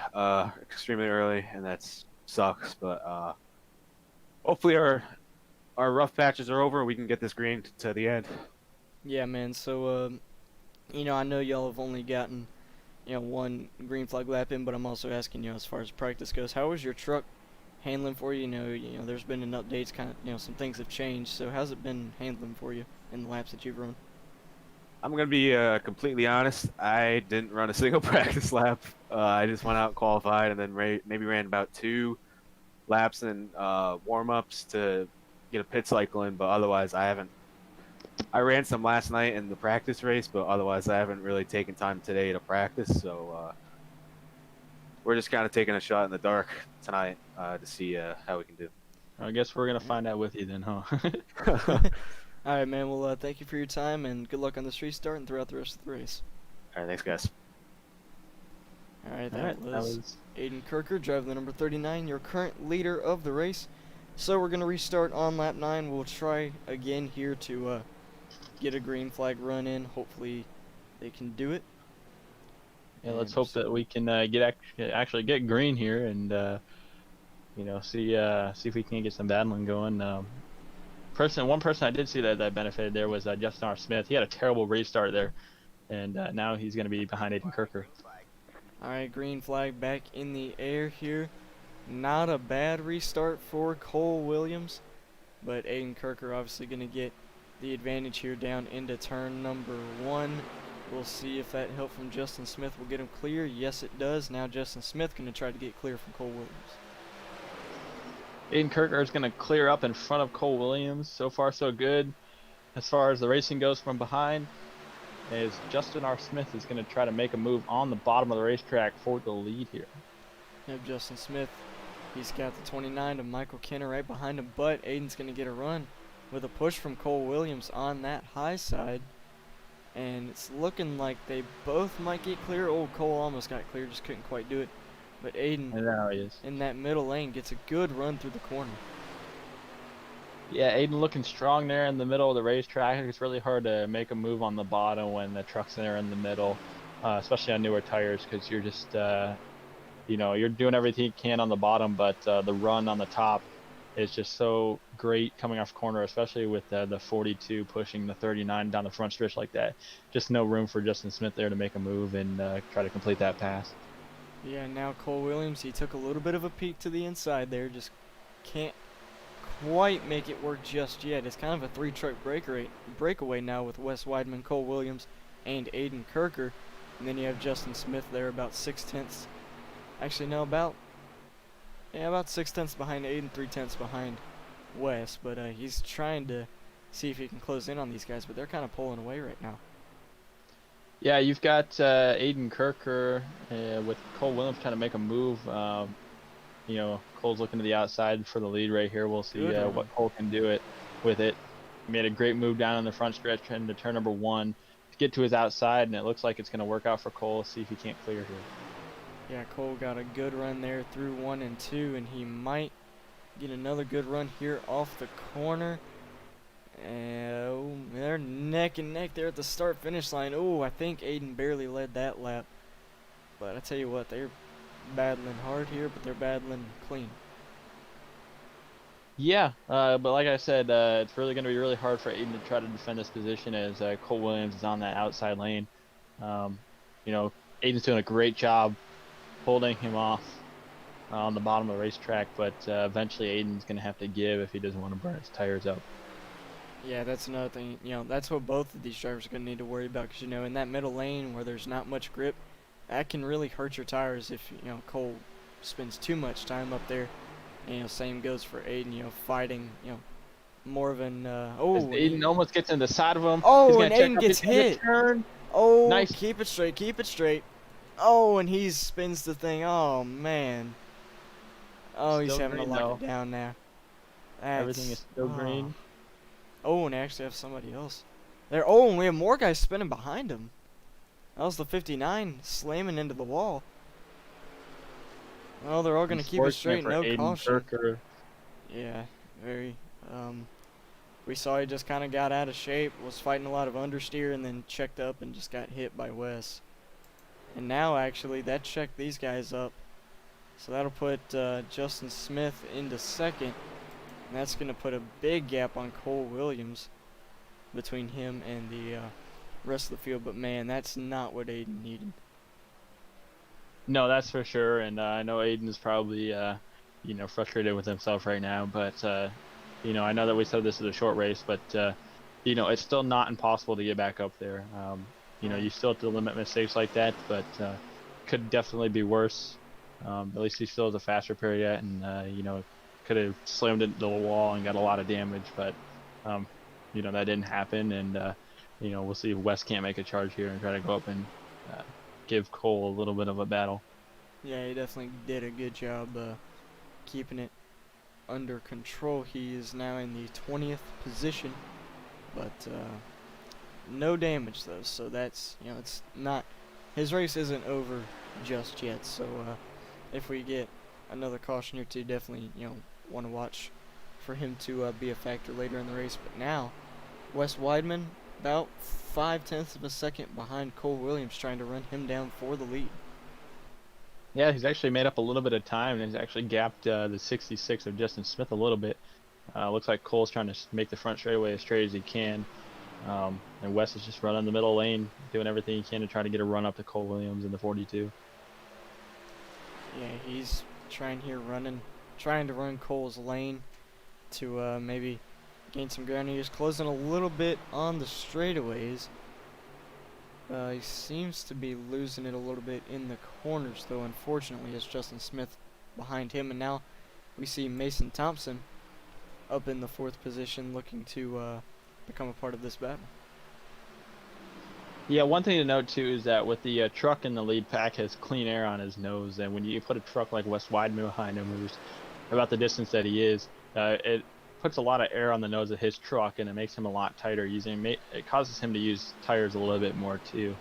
S4: extremely early, and that sucks. But hopefully our rough patches are over and we can get this green to the end.
S1: Yeah, man. So, I know y'all have only gotten, one green flag lap in, but I'm also asking, as far as practice goes, how was your truck handling for you? You know, there's been an updates, kind of, some things have changed. So, how's it been handling for you in the laps that you've run?
S4: I'm going to be completely honest. I didn't run a single practice lap. I just went out, qualified, and then maybe ran about 2 laps and warm-ups to get a pit cycle in, but otherwise I haven't. I ran some last night in the practice race, but otherwise I haven't really taken time today to practice, so we're just kind of taking a shot in the dark tonight to see how we can do.
S2: I guess we're going to find out with you then, huh?
S1: All right, man. Well, thank you for your time, and good luck on this restart and throughout the rest of the race.
S4: All right, thanks, guys.
S1: All right,
S2: All
S1: that
S2: right,
S1: was Aiden Kirker, driving the number 39, your current leader of the race. So we're going to restart on lap 9. We'll try again here to get a green flag run in. Hopefully they can do it.
S2: Yeah, let's hope that we can actually get green here and see if we can get some battling going. One person I did see that benefited there was Justin R. Smith. He had a terrible restart there, and now he's going to be behind Aiden Kirker.
S1: All right, green flag back in the air here. Not a bad restart for Cole Williams, but Aiden Kirker obviously going to get the advantage here down into turn number 1. We'll see if that help from Justin Smith will get him clear. Yes, it does. Now Justin Smith going to try to get clear from Cole Williams.
S2: Aiden Kirker is going to clear up in front of Cole Williams. So far, so good. As far as the racing goes from behind, is Justin R. Smith is going to try to make a move on the bottom of the racetrack for the lead here.
S1: Yep, Justin Smith, he's got the 29 of Michael Kenner right behind him, but Aiden's going to get a run with a push from Cole Williams on that high side. And it's looking like they both might get clear. Oh, Cole almost got clear, just couldn't quite do it. But Aiden,
S2: And now he is.
S1: in that middle lane, gets a good run through the corner.
S2: Yeah, Aiden looking strong there in the middle of the racetrack. It's really hard to make a move on the bottom when the truck's there in the middle, especially on newer tires, because you're just, you're doing everything you can on the bottom, but the run on the top is just so great coming off corner, especially with the 42 pushing the 39 down the front stretch like that. Just no room for Justin Smith there to make a move and try to complete that pass.
S1: Yeah, now Cole Williams, he took a little bit of a peek to the inside there, just can't quite make it work just yet. It's kind of a three-truck breakaway now with Wes Weidman, Cole Williams, and Aiden Kirker. And then you have Justin Smith there about 6/10. Actually, no, about 6/10 behind Aiden, 3/10 behind Wes. But he's trying to see if he can close in on these guys, but they're kind of pulling away right now.
S2: Yeah, you've got Aiden Kirker with Cole Williams trying to make a move. You know, Cole's looking to the outside for the lead right here. We'll see what Cole can do with it. He made a great move down in the front stretch into turn number 1 to get to his outside, and it looks like it's going to work out for Cole. See if he can't clear here.
S1: Yeah, Cole got a good run there through 1 and 2, and he might get another good run here off the corner. And they're neck and neck there at the start-finish line. Oh, I think Aiden barely led that lap. But I tell you what, they're battling hard here, but they're battling clean.
S2: Yeah, but like I said, it's really going to be really hard for Aiden to try to defend this position as Cole Williams is on that outside lane. You know, Aiden's doing a great job holding him off on the bottom of the racetrack, but eventually Aiden's going to have to give if he doesn't want to burn his tires up.
S1: Yeah, that's another thing. You know, that's what both of these drivers are going to need to worry about because, you know, in that middle lane where there's not much grip, that can really hurt your tires if, you know, Cole spends too much time up there. And, you know, same goes for Aiden, you know, fighting, you know, more of an,
S2: Aiden almost gets in the side of him.
S1: Oh, and Aiden gets hit.
S2: Turn.
S1: Oh,
S2: nice.
S1: Keep it straight, keep it straight. Oh, and he spins the thing. Oh, man. Oh, he's having to lock it down now.
S2: Everything is still green.
S1: Oh, and I actually have somebody else there. Oh, and we have more guys spinning behind him. That was the 59 slamming into the wall. Well, they're all going to keep it straight, no caution.
S2: Kirker.
S1: Yeah, very. We saw he just kind of got out of shape, was fighting a lot of understeer, and then checked up and just got hit by Wes. And now, actually, that checked these guys up. So that'll put Justin Smith into second. And that's going to put a big gap on Cole Williams between him and the rest of the field. But, man, that's not what Aiden needed.
S2: No, that's for sure. And I know Aiden's probably, you know, frustrated with himself right now. But, you know, I know that we said this is a short race. But, you know, it's still not impossible to get back up there. You know, you still have to limit mistakes like that. But could definitely be worse. At least he still has a faster pair yet. And, you know, could have slammed into the wall and got a lot of damage, but you know, that didn't happen. And you know, we'll see if Wes can't make a charge here and try to go up and give Cole a little bit of a battle.
S1: Yeah, he definitely did a good job keeping it under control. He is now in the 20th position, but no damage though, so that's, you know, it's not, his race isn't over just yet. So if we get another caution here too, definitely, you know, want to watch for him to be a factor later in the race. But now, Wes Weidman about 0.5 of a second behind Cole Williams, trying to run him down for the lead.
S2: Yeah, he's actually made up a little bit of time, and he's actually gapped the 66 of Justin Smith a little bit. Looks like Cole's trying to make the front straightaway as straight as he can, and Wes is just running the middle lane, doing everything he can to try to get a run up to Cole Williams in the 42.
S1: Yeah, he's trying to run Cole's lane to maybe gain some ground. He's closing a little bit on the straightaways. He seems to be losing it a little bit in the corners, though, unfortunately, as Justin Smith behind him. And now we see Mason Thompson up in the 4th position, looking to become a part of this battle.
S2: Yeah, one thing to note too is that with the truck in the lead pack has clean air on his nose, and when you put a truck like Wes Weidman behind him, who's about the distance that he is, it puts a lot of air on the nose of his truck, and it makes him a lot tighter. It causes him to use tires a little bit more too.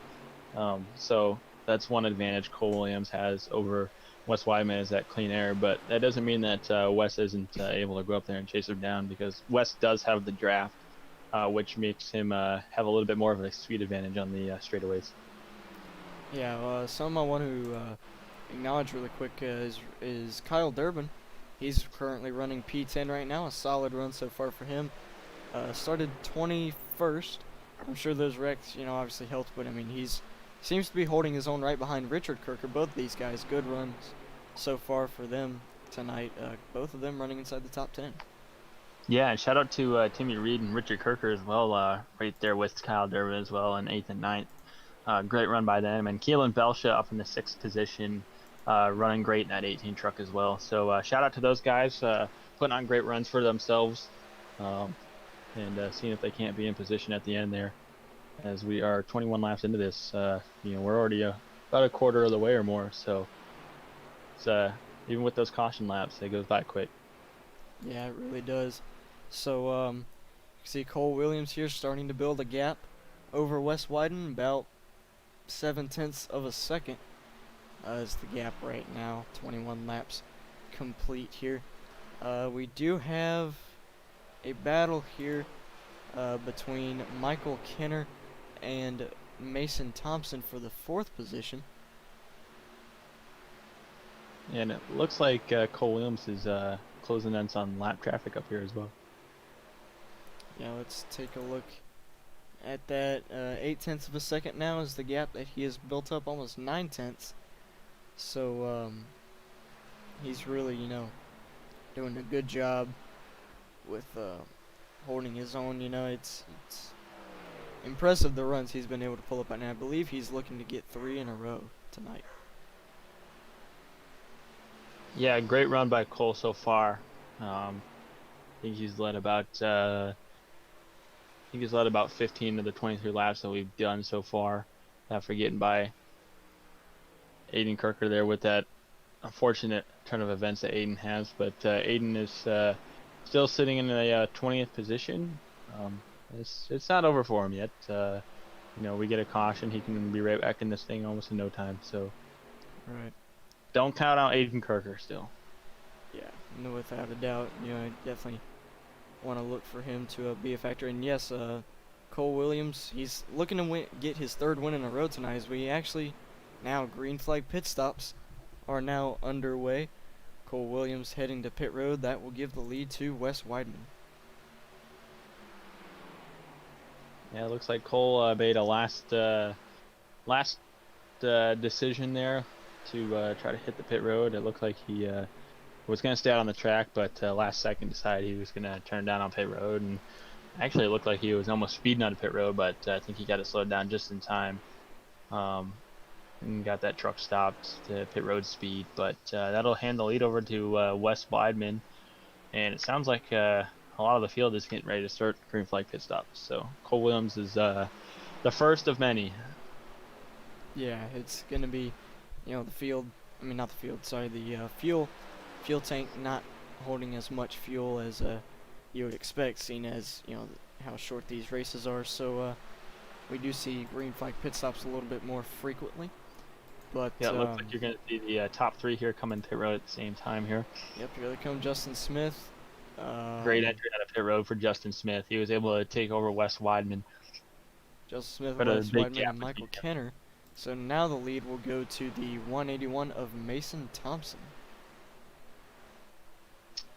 S2: So that's one advantage Cole Williams has over Wes Weidman, is that clean air. But that doesn't mean that Wes isn't able to go up there and chase him down, because Wes does have the draft. Which makes him have a little bit more of a speed advantage on the straightaways.
S1: Yeah, some I want to acknowledge really quick is Kyle Durbin. He's currently running P10 right now, a solid run so far for him. Started 21st. I'm sure those wrecks, obviously helped, but I mean, seems to be holding his own right behind Richard Kirker. Both of these guys, good runs so far for them tonight. Both of them running inside the top 10.
S2: Yeah, and shout out to Timmy Reed and Richard Kirker as well, right there with Kyle Durbin as well in 8th and 9th. Great run by them. And Keelan Belsha up in the 6th position, running great in that 18 truck as well. So shout out to those guys, putting on great runs for themselves, and seeing if they can't be in position at the end there. As we are 21 laps into this, we're already about a quarter of the way or more. So it's even with those caution laps, it goes by quick.
S1: Yeah, it really does. So, you see Cole Williams here starting to build a gap over Wes Wyden, about 0.7 of a second is the gap right now. 21 laps complete here. We do have a battle here between Michael Kenner and Mason Thompson for the 4th position.
S2: And it looks like Cole Williams is closing in on lap traffic up here as well.
S1: Yeah, let's take a look at that. 0.8 of a second now is the gap that he has built up, almost 0.9. So he's really, doing a good job with holding his own. It's impressive the runs he's been able to pull up, and I believe he's looking to get 3 in a row tonight.
S2: Yeah, great run by Cole so far. I think he's led about 15 of the 23 laps that we've done so far. After getting by Aiden Kirker there with that unfortunate turn of events that Aiden has, but Aiden is still sitting in the 20th position. It's not over for him yet. We get a caution, he can be right back in this thing almost in no time. So,
S1: Right.
S2: Don't count out Aiden Kirker still.
S1: Yeah, no, without a doubt. I definitely want to look for him to be a factor. And yes, Cole Williams, he's looking to get his 3rd win in a row tonight. As we actually now green flag pit stops are now underway. Cole Williams heading to pit road. That will give the lead to Wes Weidman.
S2: Yeah, it looks like Cole made a last decision there to try to hit the pit road. It looked like he was going to stay out on the track, but last second decided he was going to turn down on pit road. And actually, it looked like he was almost speeding on the pit road, but I think he got it slowed down just in time. And got that truck stopped to pit road speed. But that'll hand the lead over to Wes Weidman. And it sounds like a lot of the field is getting ready to start green flag pit stops. So Cole Williams is the first of many.
S1: Yeah, it's going to be, the fuel tank not holding as much fuel as you would expect, seeing as, how short these races are. So we do see green flag pit stops a little bit more frequently. But
S2: yeah, it looks like you're going to see the top 3 here come in pit road at the same time here.
S1: Yep, here they come. Justin Smith.
S2: Great entry out of pit road for Justin Smith. He was able to take over Wes Weidman.
S1: Justin Smith,
S2: But a
S1: Wes
S2: big
S1: Weidman,
S2: gap
S1: and Michael
S2: between
S1: Kenner. So now the lead will go to the 181 of Mason Thompson.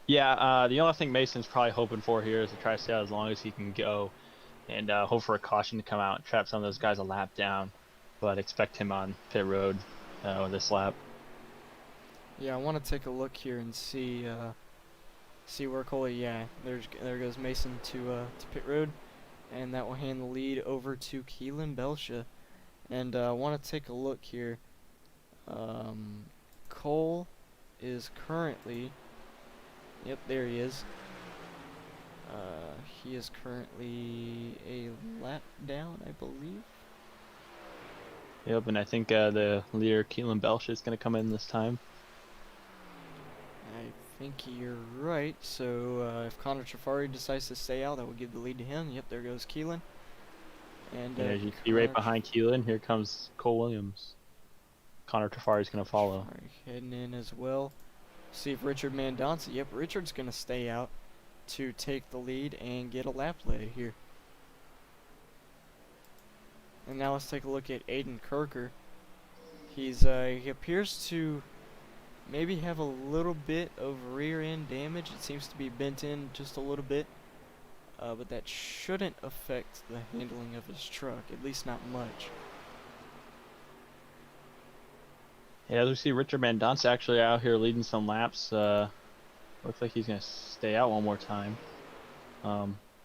S2: Yeah, the only thing Mason's probably hoping for here is to try to stay out as long as he can go and hope for a caution to come out and trap some of those guys a lap down. But expect him on pit road this lap.
S1: Yeah, I want to take a look here and see where Cole. Yeah, there goes Mason to pit road, and that will hand the lead over to Keelan Belsha. And I want to take a look here. Cole is currently. Yep, there he is. He is currently a lap down, I believe.
S2: Yep, and I think the leader, Keelan Belch, is going to come in this time.
S1: I think you're right. So if Connor Trafari decides to stay out, that will give the lead to him. Yep, there goes Keelan. And
S2: as you see right behind Keelan, here comes Cole Williams. Connor Trafari is going to follow.
S1: Heading in as well. See if Richard Mandonza. Yep, Richard's going to stay out to take the lead and get a lap lead here. And now let's take a look at Aiden Kirker. He appears to maybe have a little bit of rear end damage. It seems to be bent in just a little bit. But that shouldn't affect the handling of his truck, at least not much.
S2: Yeah, as we see Richard Mendonça actually out here leading some laps. Looks like he's going to stay out one more time.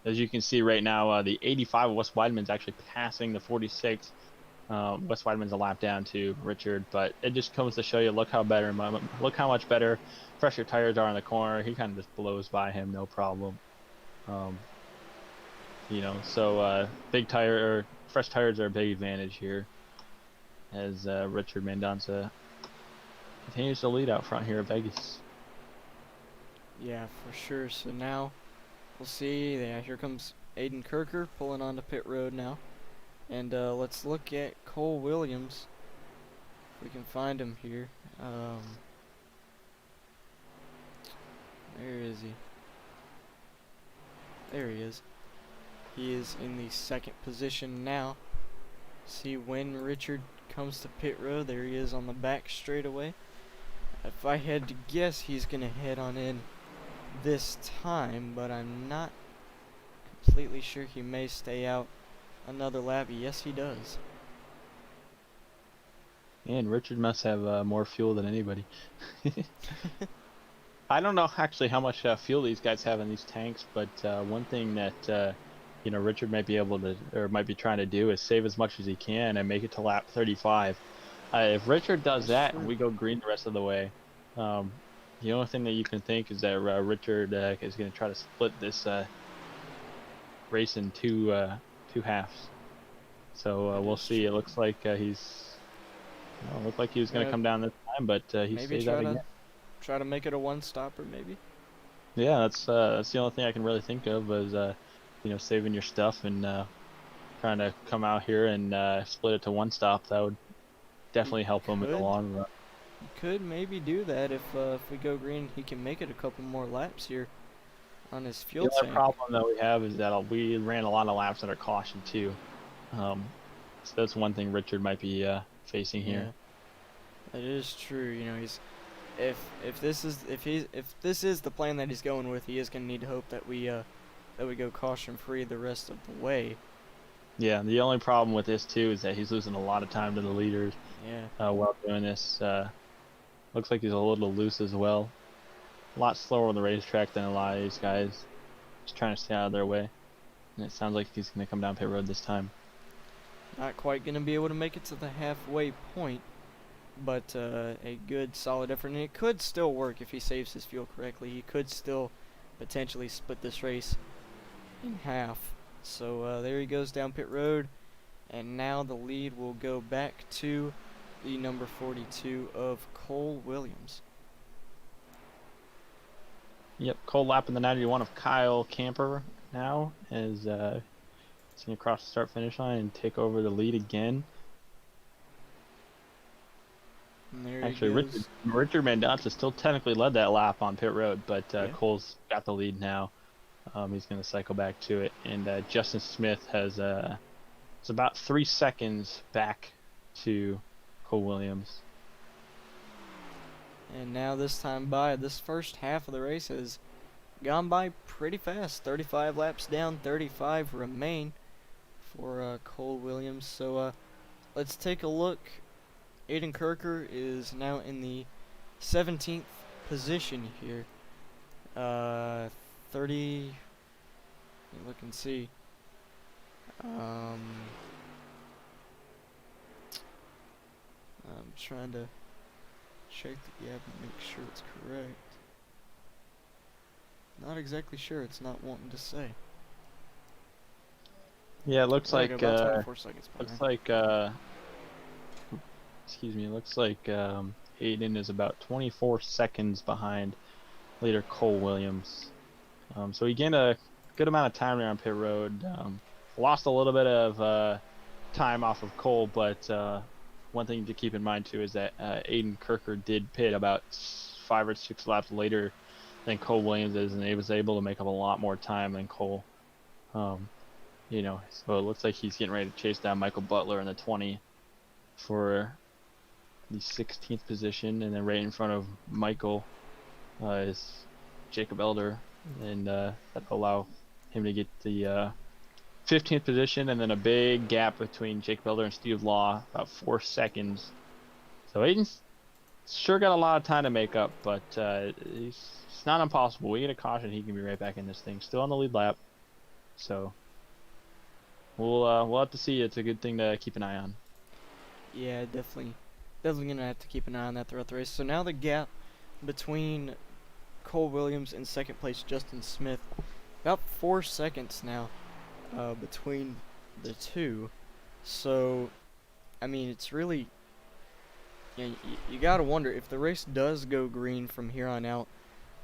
S2: As you can see right now, the 85 of Wes Weidman's actually passing the 46. Wes Weidman's a lap down to Richard, but it just comes to show you look how much better fresher tires are in the corner. He kind of just blows by him, no problem. So fresh tires are a big advantage here as Richard Mendonça continues to lead out front here at Vegas.
S1: Yeah, for sure. So now we'll see. Yeah, here comes Aiden Kirker pulling onto pit road now. And let's look at Cole Williams. If we can find him here. Where is he? There he is. He is in the second position now. See when Richard comes to pit road, there he is on the back straightaway. If I had to guess, he's gonna head on in this time, but I'm not completely sure. He may stay out another lap. Yes, he does.
S2: And Richard must have more fuel than anybody. I don't know actually how much fuel these guys have in these tanks, but one thing that Richard might be able to, or might be trying to do, is save as much as he can and make it to lap 35. If Richard does that and we go green the rest of the way, the only thing that you can think is that Richard is going to try to split this race in two halves. So we'll see. It looks like he was going to come down this time, but he stayed out again.
S1: Try to make it a one-stopper, maybe.
S2: Yeah, that's the only thing I can really think of is saving your stuff and trying to come out here and split it to one stop. That would definitely help him in the long run.
S1: He could maybe do that if we go green. He can make it a couple more laps here on his fuel tank.
S2: The problem that we have is that we ran a lot of laps under caution too. So that's one thing Richard might be facing here.
S1: That is true. He's if this is the plan that he's going with, he is going to need to hope that we go caution free the rest of the way.
S2: Yeah, the only problem with this too is that he's losing a lot of time to the leaders.
S1: Yeah.
S2: While doing this, looks like he's a little loose as well. A lot slower on the racetrack than a lot of these guys. Just trying to stay out of their way. And it sounds like he's going to come down pit road this time.
S1: Not quite going to be able to make it to the halfway point, but a good solid effort. And it could still work if he saves his fuel correctly. He could still potentially split this race in half. So there he goes down pit road. And now the lead will go back to the number 42 of Cole Williams.
S2: Yep, Cole lapping the 91 of Kyle Camper now as he's going to cross the start-finish line and take over the lead again.
S1: And there
S2: Actually, Richard Mendonça still technically led that lap on pit road, but Cole's got the lead now. He's going to cycle back to it, and Justin Smith has it's about 3 seconds back to Cole Williams.
S1: And now this first half of the race has gone by pretty fast. 35 laps down, 35 remain for Cole Williams. So let's take a look. Aiden Kirker is now in the 17th position here. 30. Look and see. I'm trying to check the gap and make sure it's correct. Not exactly sure. It's not wanting to say.
S2: Yeah, it looks like
S1: about 24 seconds
S2: looks like Aiden is about 24 seconds behind leader Cole Williams. So he gained a good amount of time there on pit road. Lost a little bit of time off of Cole, but one thing to keep in mind too is that Aiden Kirker did pit about 5 or 6 laps later than Cole Williams is, and he was able to make up a lot more time than Cole. So it looks like he's getting ready to chase down Michael Butler in the 20 for the 16th position, and then right in front of Michael is Jacob Elder, and that'll allow him to get the 15th position, and then a big gap between Jacob Elder and Steve Law, about 4 seconds. So Aiden's sure got a lot of time to make up, but it's not impossible. We get a caution, he can be right back in this thing. Still on the lead lap, so we'll have to see. It's a good thing to keep an eye on.
S1: Yeah, definitely gonna have to keep an eye on that throughout the race. So now the gap between Cole Williams and second place Justin Smith, about 4 seconds now between the two. So, I mean, it's really, you gotta wonder if the race does go green from here on out,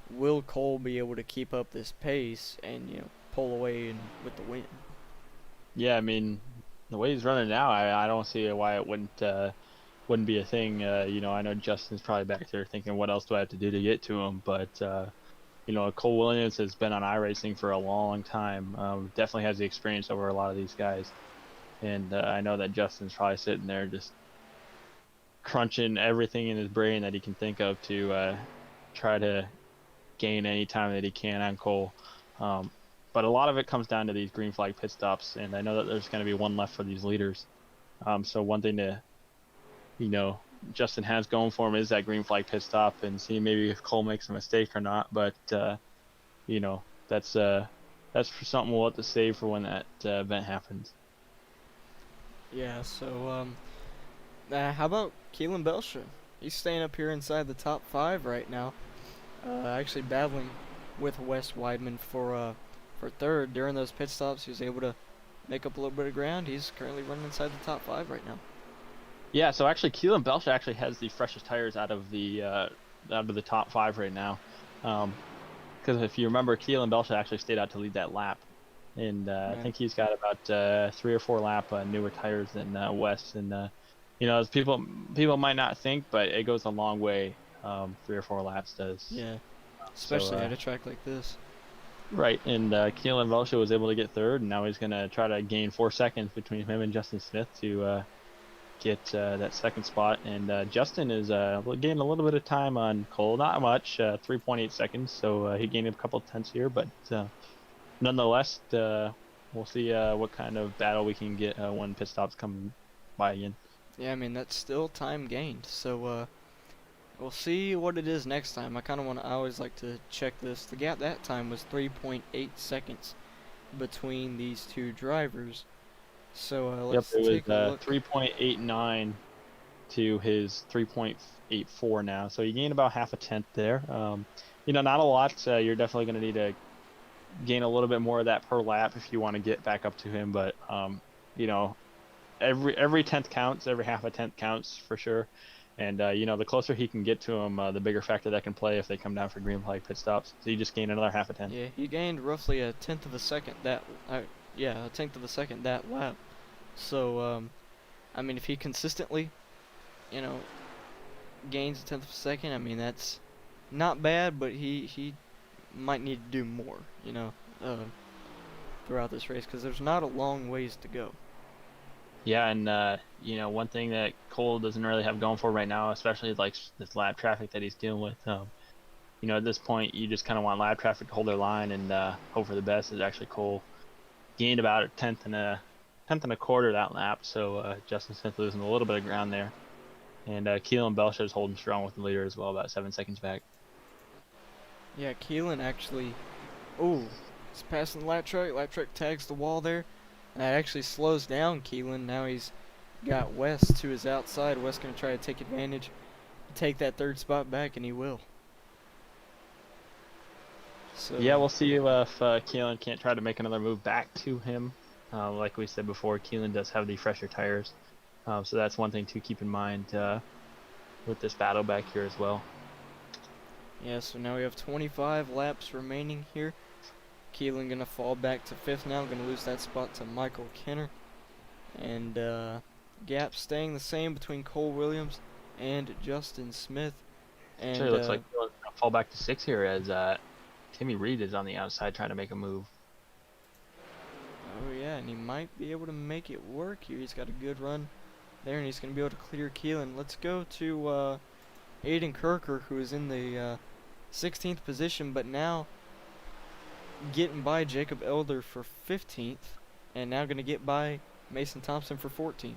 S1: will Cole be able to keep up this pace and pull away and with the win?
S2: Yeah, I mean, the way he's running now, I don't see why it wouldn't be a thing. I know Justin's probably back there thinking, what else do I have to do to get to him? But Cole Williams has been on iRacing for a long time. Definitely has the experience over a lot of these guys, and I know that Justin's probably sitting there just crunching everything in his brain that he can think of to try to gain any time that he can on Cole. But a lot of it comes down to these green flag pit stops, and I know that there's going to be one left for these leaders. So one thing to, Justin has going for him is that green flag pit stop, and see maybe if Cole makes a mistake or not. But that's for something we'll have to save for when that event happens.
S1: Yeah. So how about Keelan Belsha? He's staying up here inside the top 5 right now. Actually battling with Wes Weidman for third. During those pit stops, he was able to make up a little bit of ground. He's currently running inside the top 5 right now.
S2: Yeah, so actually Keelan Belsha actually has the freshest tires out of the top 5 right now. Because if you remember, Keelan Belsha actually stayed out to lead that lap, and I think he's got about 3 or 4 lap newer tires than Wes. And as people might not think, but it goes a long way. 3 or 4 laps does.
S1: Yeah, especially at a track like this.
S2: Right, and Keelan Belsha was able to get third, and now he's going to try to gain 4 seconds between him and Justin Smith to get that second spot. And Justin is gaining a little bit of time on Cole, not much, 3.8 seconds, so he gained a couple tenths here, but nonetheless, we'll see what kind of battle we can get when pit stops come by again.
S1: Yeah, I mean, that's still time gained, so we'll see what it is next time. I always like to check this. The gap that time was 3.8 seconds between these two drivers. So let's take a look.
S2: 3.89 to his 3.84 now. So you gain about half a tenth there. Not a lot. You're definitely going to need to gain a little bit more of that per lap if you want to get back up to him. But every tenth counts. Every half a tenth counts for sure. And the closer he can get to him, the bigger factor that can play if they come down for green flag pit stops. So you just gain another half a tenth.
S1: Yeah, he gained roughly a tenth of a second that lap. So I mean, if he consistently, gains a tenth of a second, I mean that's not bad, but he might need to do more, throughout this race because there's not a long ways to go.
S2: Yeah, and one thing that Cole doesn't really have going for right now, especially like this lap traffic that he's dealing with. At this point, you just kind of want lap traffic to hold their line and hope for the best. Is actually Cole gained about a tenth and a quarter that lap, so Justin Smith losing a little bit of ground there, and Keelan Belsha is holding strong with the leader as well, about 7 seconds back.
S1: Yeah, Keelan actually, he's passing the lap truck. Lap truck tags the wall there. That actually slows down Keelan. Now he's got Wes to his outside. Wes going to try to take advantage, take that third spot back, and he will. So
S2: yeah, we'll see if Keelan can't try to make another move back to him. Like we said before, Keelan does have the fresher tires, so that's one thing to keep in mind with this battle back here as well.
S1: Yeah, so now we have 25 laps remaining here. Keelan gonna fall back to 5th now, gonna lose that spot to Michael Kenner. And gap staying the same between Cole Williams and Justin Smith. And
S2: Sure, looks like Keelan's gonna fall back to 6 here as Timmy Reed is on the outside trying to make a move.
S1: Oh yeah, and he might be able to make it work here. He's got a good run there, and he's going to be able to clear Keelan. Let's go to Aiden Kirker, who is in the 16th position, but now getting by Jacob Elder for 15th, and now going to get by Mason Thompson for 14th.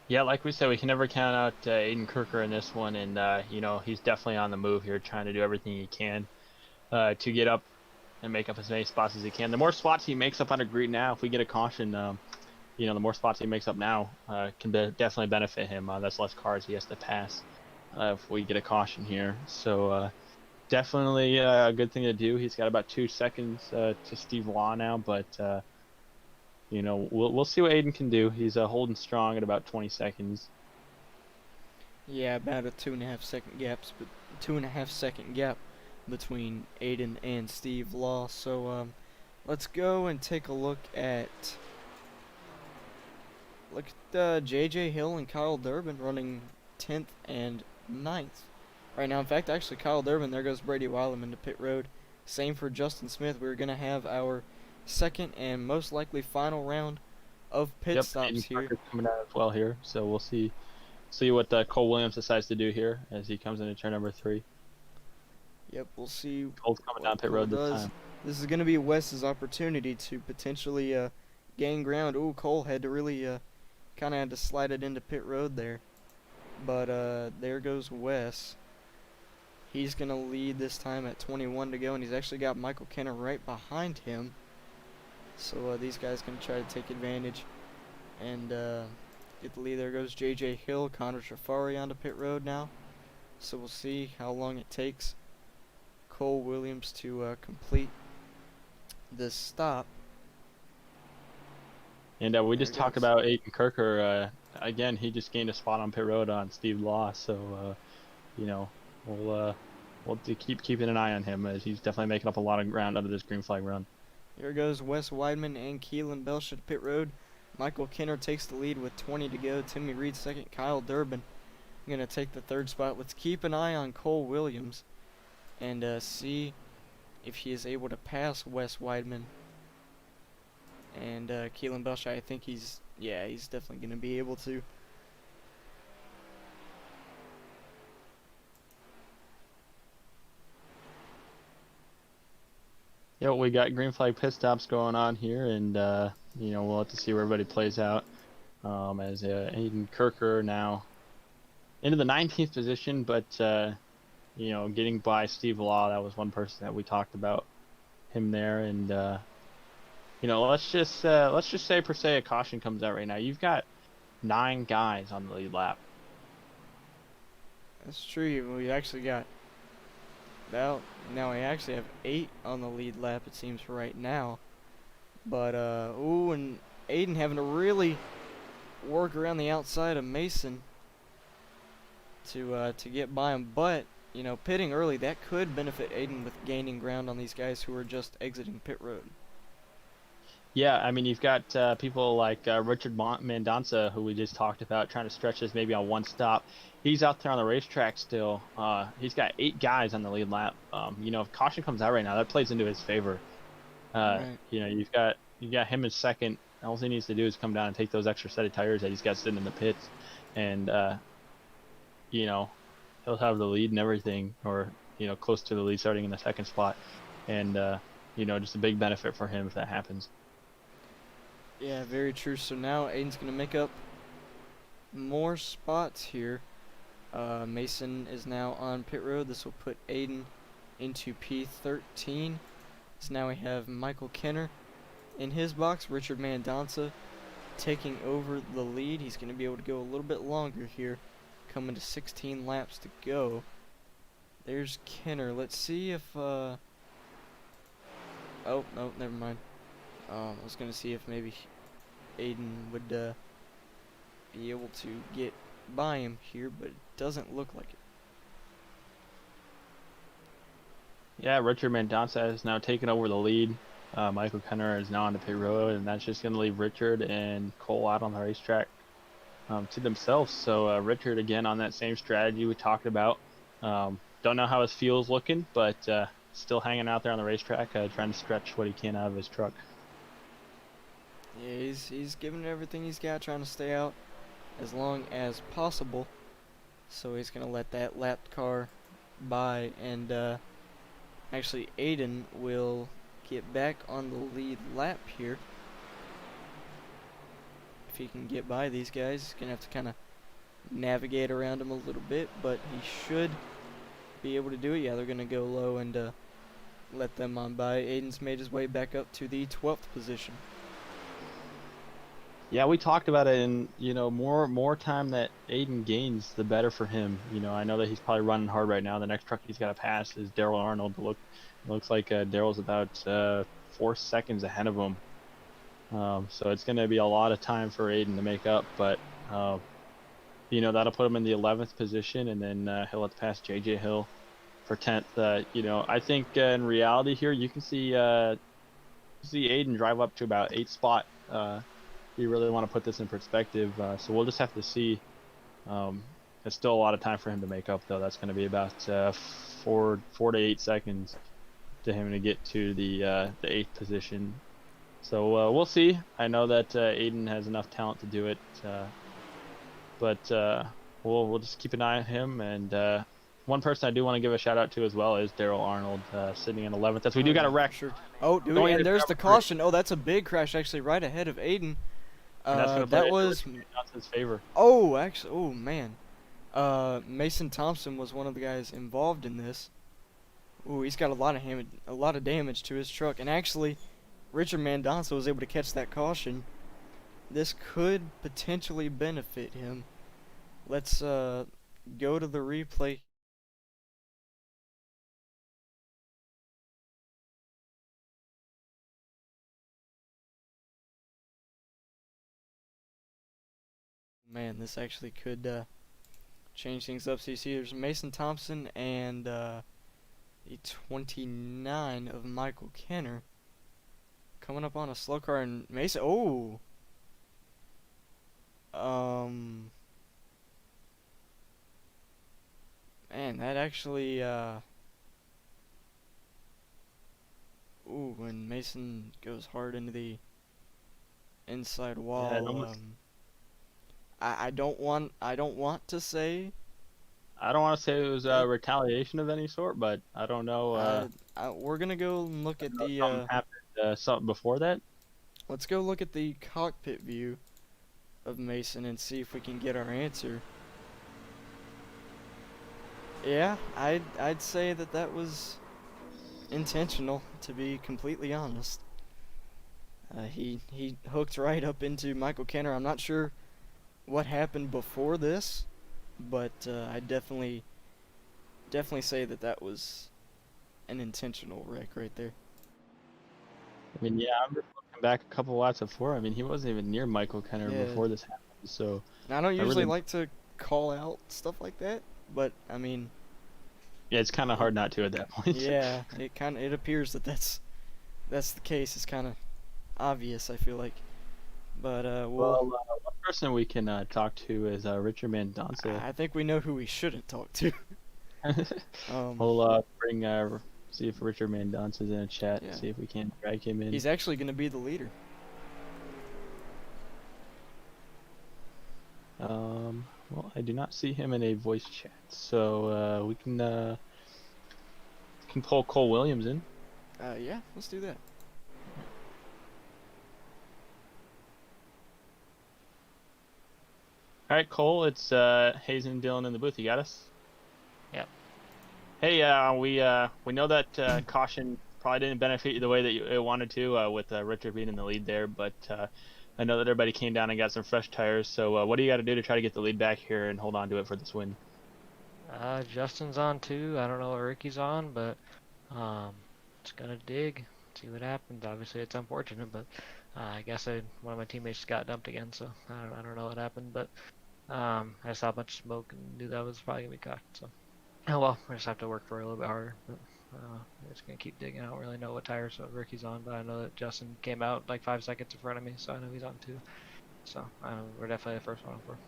S2: Yeah, like we said, we can never count out Aiden Kirker in this one, and you know, he's definitely on the move here, trying to do everything he can to get up and make up as many spots as he can. The more spots he makes up on a grid now, if we get a caution, you know, the more spots he makes up now can definitely benefit him. That's less cars he has to pass if we get a caution here. So definitely a good thing to do. He's got about 2 seconds to Steve Law now, but you know, we'll see what Aiden can do. He's holding strong at about 20 seconds.
S1: Yeah, about a 2.5 second gaps, but 2.5 second gap between Aiden and Steve Law. So let's go and take a look at JJ Hill and Kyle Durbin running 10th and 9th right now. In fact, actually Kyle Durbin, there goes Brady Weileman to pit road. Same for Justin Smith. We're gonna have our second and most likely final round of pit stops
S2: Aiden
S1: here.
S2: Parker's coming out as well here, so we'll see what Cole Williams decides to do here as he comes into turn number 3.
S1: Yep, we'll see.
S2: Cole's coming down pit road this time.
S1: This is going to be Wes's opportunity to potentially gain ground. Ooh, Cole had to really kind of had to slide it into pit road there. But there goes Wes. He's going to lead this time at 21 to go, and he's actually got Michael Kenner right behind him. So these guys going to try to take advantage and get the lead. There goes JJ Hill, Connor Shafari onto pit road now. So we'll see how long it takes Cole Williams to complete this stop.
S2: And we just talked about Aiden Kirker. Again, he just gained a spot on pit road on Steve Law. So, you know, we'll keep keeping an eye on him as he's definitely making up a lot of ground out of this green flag run.
S1: Here goes Wes Weidman and Keelan Belch at pit road. Michael Kenner takes the lead with 20 to go. Timmy Reed second. Kyle Durbin going to take the third spot. Let's keep an eye on Cole Williams and see if he is able to pass Wes Weidman and Keelan Belch. I think he's definitely going to be able to.
S2: Yeah, we got green flag pit stops going on here, and you know, we'll have to see where everybody plays out. As Aiden Kirker now into the 19th position, but you know, getting by Steve Law, that was one person that we talked about him there, and you know, let's just say per se a caution comes out right now. You've got 9 guys on the lead lap.
S1: That's true. We actually got now we actually have 8 on the lead lap, it seems, right now. But ooh, and Aiden having to really work around the outside of Mason to get by him. But you know, pitting early, that could benefit Aiden with gaining ground on these guys who are just exiting pit road.
S2: Yeah, I mean, you've got people like Richard Mendonça, who we just talked about, trying to stretch this maybe on one stop. He's out there on the racetrack still. He's got 8 guys on the lead lap. You know, if caution comes out right now, that plays into his favor.
S1: Right.
S2: You know, you got him in second. All he needs to do is come down and take those extra set of tires that he's got sitting in the pits, and you know, he'll have the lead and everything, or you know, close to the lead, starting in the second spot, and you know, just a big benefit for him if that happens.
S1: Yeah, very true. So now Aiden's going to make up more spots here. Mason is now on pit road. This will put Aiden into P13. So now we have Michael Kenner in his box. Richard Mendonça taking over the lead. He's going to be able to go a little bit longer here, coming to 16 laps to go. There's Kenner. Let's see if oh, no, never mind. I was going to see if maybe Aiden would be able to get by him here, but it doesn't look like it.
S2: Yeah, Richard Mendonça has now taken over the lead. Michael Kenner is now on the pit road, and that's just going to leave Richard and Cole out on the racetrack to themselves. So Richard, again, on that same strategy we talked about. Don't know how his fuel's looking, but still hanging out there on the racetrack, trying to stretch what he can out of his truck.
S1: Yeah, he's giving it everything he's got, trying to stay out as long as possible. So he's gonna let that lapped car by, and actually Aiden will get back on the lead lap here. If he can get by these guys, he's gonna have to kind of navigate around them a little bit, but he should be able to do it. Yeah, they're gonna go low and let them on by. Aiden's made his way back up to the 12th position.
S2: Yeah, we talked about it, and more time that Aiden gains, the better for him. I know that he's probably running hard right now. The next truck he's got to pass is Daryl Arnold. Looks like Daryl's about 4 seconds ahead of him. So it's going to be a lot of time for Aiden to make up, but that'll put him in the 11th position, and then he'll have to pass JJ Hill for 10th. I think in reality here, you can see Aiden drive up to about 8th spot. You really want to put this in perspective, so we'll just have to see. There's still a lot of time for him to make up, though. That's going to be about 4 to 8 seconds to him to get to the 8th position. So we'll see. I know that Aiden has enough talent to do it, but we'll just keep an eye on him. And one person I do want to give a shout out to as well is Daryl Arnold, sitting in 11th. As we do got a wreck.
S1: Sure. Oh, do we? And there's the caution. Oh, that's a big crash, actually, right ahead of Aiden.
S2: And that's gonna
S1: That
S2: play
S1: was
S2: Johnson's favor.
S1: Oh, actually, oh man. Mason Thompson was one of the guys involved in this. Ooh, he's got a lot of damage to his truck, and actually, Richard Mendonça was able to catch that caution. This could potentially benefit him. Let's go to the replay. Man, this actually could change things up. So you see there's Mason Thompson and the 29 of Michael Kenner coming up on a slow car, and Mason, man, that actually, when Mason goes hard into the inside wall,
S2: Yeah,
S1: I don't want to say.
S2: I don't want to say it was retaliation of any sort, but I don't know.
S1: We're gonna go and look at the.
S2: Something happened. Something before that.
S1: Let's go look at the cockpit view of Mason and see if we can get our answer. Yeah, I'd say that was intentional, to be completely honest. He hooked right up into Michael Kenner. I'm not sure what happened before this, but I definitely say that was an intentional wreck right there.
S2: I mean, yeah, I'm just looking back a couple laps before. I mean, he wasn't even near Michael Kenner
S1: Yeah.
S2: before this happened. So
S1: Now, I don't usually
S2: really-
S1: like to call out stuff like that, but I mean,
S2: yeah, it's kind of hard not to at that point.
S1: yeah, it appears that's the case. It's kind of obvious, I feel like. But
S2: Well, one person we can talk to is Richard Mendonça.
S1: I think we know who we shouldn't talk to.
S2: We'll see if Richard Mendonça is in a chat.
S1: Yeah.
S2: See if we can drag him in.
S1: He's actually going to be the leader.
S2: Well, I do not see him in a voice chat, so we can pull Cole Williams in.
S1: Yeah, let's do that.
S2: All right, Cole, it's Hayes and Dylan in the booth. You got us?
S5: Yep.
S2: Hey, we know that caution probably didn't benefit you the way that it wanted to, with Richard being in the lead there, but I know that everybody came down and got some fresh tires. So what do you got to do to try to get the lead back here and hold on to it for this win?
S5: Justin's on too. I don't know what Ricky's on, but just gonna dig, see what happens. Obviously, it's unfortunate, but I guess one of my teammates got dumped again, so I don't know what happened, but I saw a bunch of smoke and knew that was probably gonna be cocked. So, oh well, we just have to work for it a little bit harder. But we're just gonna keep digging. I don't really know what tires Ricky's on, but I know that Justin came out like 5 seconds in front of me, so I know he's on too. So we're definitely the first one on for.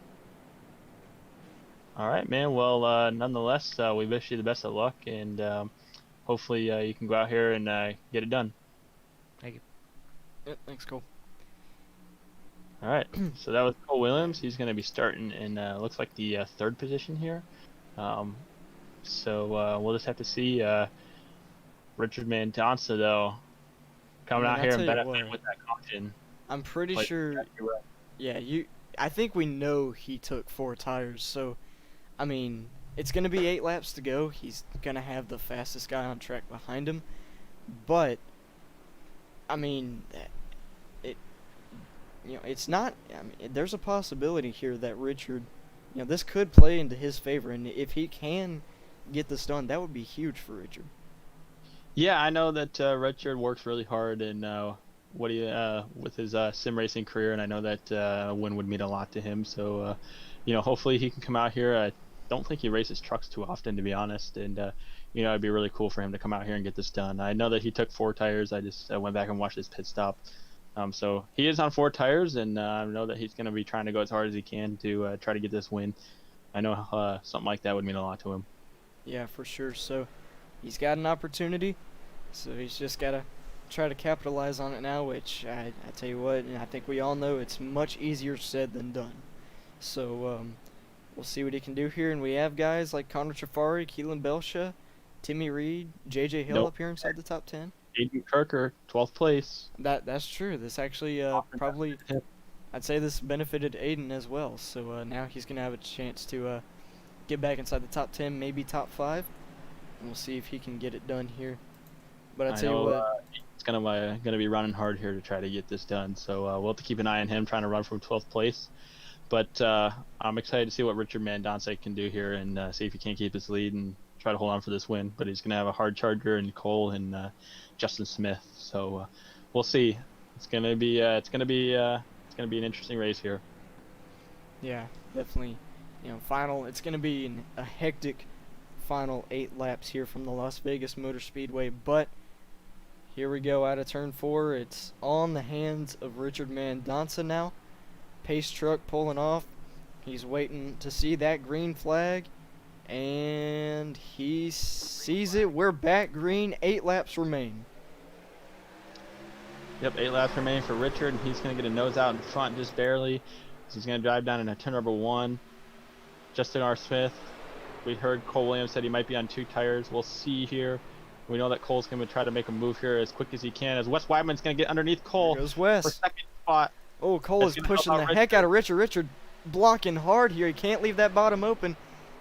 S2: All right, man. Well, nonetheless, we wish you the best of luck, and hopefully you can go out here and get it done.
S5: Thank you.
S1: Yeah, thanks, Cole.
S2: All right, so that was Cole Williams. He's going to be starting in looks like the third position here. Um, so we'll just have to see. Richard Mendonça though
S1: I
S2: coming
S1: mean,
S2: out
S1: I
S2: here and
S1: tell you
S2: benefiting
S1: what,
S2: with that caution.
S1: I'm pretty
S2: Like,
S1: sure. Yeah, I think we know he took 4 tires, so I mean, it's gonna be 8 laps to go. He's gonna have the fastest guy on track behind him, but I mean, it it's not. I mean, there's a possibility here that Richard, this could play into his favor, and if he can get this done, that would be huge for Richard.
S2: Yeah, I know that Richard works really hard and what he with his sim racing career, and I know that a win would mean a lot to him. So, hopefully he can come out here. I don't think he races trucks too often, to be honest, and it'd be really cool for him to come out here and get this done. I know that he took 4 tires. I just went back and watched his pit stop. So he is on 4 tires, and I know that he's going to be trying to go as hard as he can to try to get this win. I know something like that would mean a lot to him.
S1: Yeah, for sure. So he's got an opportunity. So he's just got to try to capitalize on it now, which I tell you what, I think we all know it's much easier said than done. So we'll see what he can do here. And we have guys like Connor Trafari, Keelan Belsha, Timmy Reed, J.J. Hill
S2: Nope.
S1: up here inside the top 10.
S2: Aiden Kirker, 12th place.
S1: That's true. This actually probably, I'd say this benefited Aiden as well. So now he's going to have a chance to get back inside the top 10, maybe top 5. And we'll see if he can get it done here. But I tell you what,
S2: it's gonna be running hard here to try to get this done. So we'll have to keep an eye on him trying to run from 12th place. But I'm excited to see what Richard Mendonça can do here and see if he can't keep his lead and try to hold on for this win. But he's gonna have a hard charger in Cole and Justin Smith. So we'll see. It's gonna be an interesting race here.
S1: yeah, definitely. It's going to be a hectic final 8 laps here from the Las Vegas Motor Speedway. But here we go out of turn 4. It's on the hands of Richard Mendonça now. Pace truck pulling off. He's waiting to see that green flag. And he sees it. We're back green. 8 laps remain.
S2: Yep, 8 laps remain for Richard, and he's going to get a nose out in front just barely. He's going to drive down in turn number 1. Justin R. Smith. We heard Cole Williams said he might be on 2 tires. We'll see here. We know that Cole's going to try to make a move here as quick as he can, as Wes Weidman's going to get underneath Cole
S1: There goes Wes.
S2: for second spot.
S1: Oh, Cole
S2: That's
S1: is
S2: gonna
S1: pushing
S2: help
S1: the
S2: out
S1: heck out of Richard. Richard blocking hard here. He can't leave that bottom open.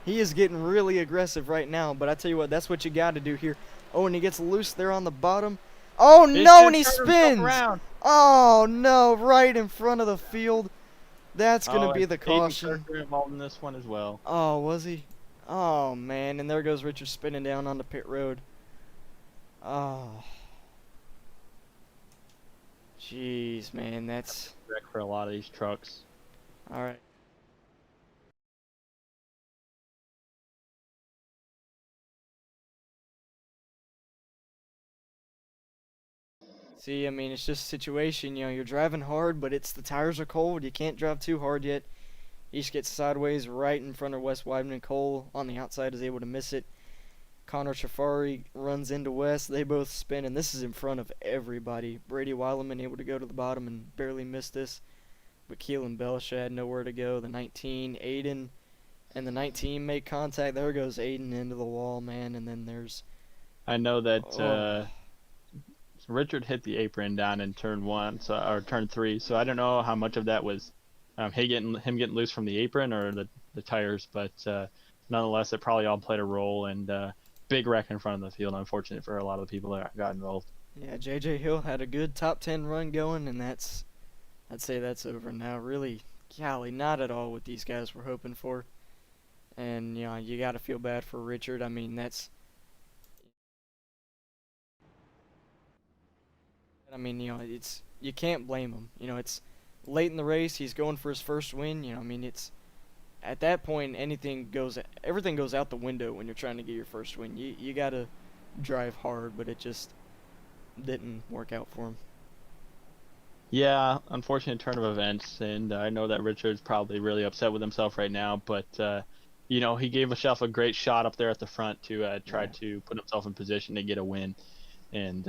S1: He is getting really aggressive right now, but I tell you what, that's what you got to do here. Oh, and he gets loose there on the bottom. Oh, no, and he spins. Oh, no, right in front of the field. That's going to be the caution.
S2: Aiden involved in this one as well.
S1: Oh, was he? Oh, man, and there goes Richard spinning down on the pit road. Oh. Jeez, man, that's...
S2: Wreck for a lot of these trucks.
S1: All right. See, I mean, it's just a situation, you're driving hard, but the tires are cold. You can't drive too hard yet. Each gets sideways right in front of Wes Weidman. Cole on the outside is able to miss it. Connor Trafari runs into Wes. They both spin, and this is in front of everybody. Brady Weileman able to go to the bottom and barely missed this. But Keelan Belsha had nowhere to go. The 19, Aiden, and the 19 make contact. There goes Aiden into the wall, man. And then there's...
S2: I know that Richard hit the apron down in turn 1, or turn 3. So I don't know how much of that was him getting loose from the apron or the tires, but nonetheless, it probably all played a role. And big wreck in front of the field. Unfortunate for a lot of the people that got involved.
S1: Yeah, J.J. Hill had a good top 10 run going, and I'd say that's over now. Really, golly, not at all what these guys were hoping for. And, you got to feel bad for Richard. I mean, you can't blame him. It's late in the race. He's going for his first win. It's at that point everything goes out the window when you're trying to get your first win. You got to drive hard, but it just didn't work out for him.
S2: Yeah, unfortunate turn of events, and I know that Richard's probably really upset with himself right now, but he gave himself a great shot up there at the front to try to put himself in position to get a win, and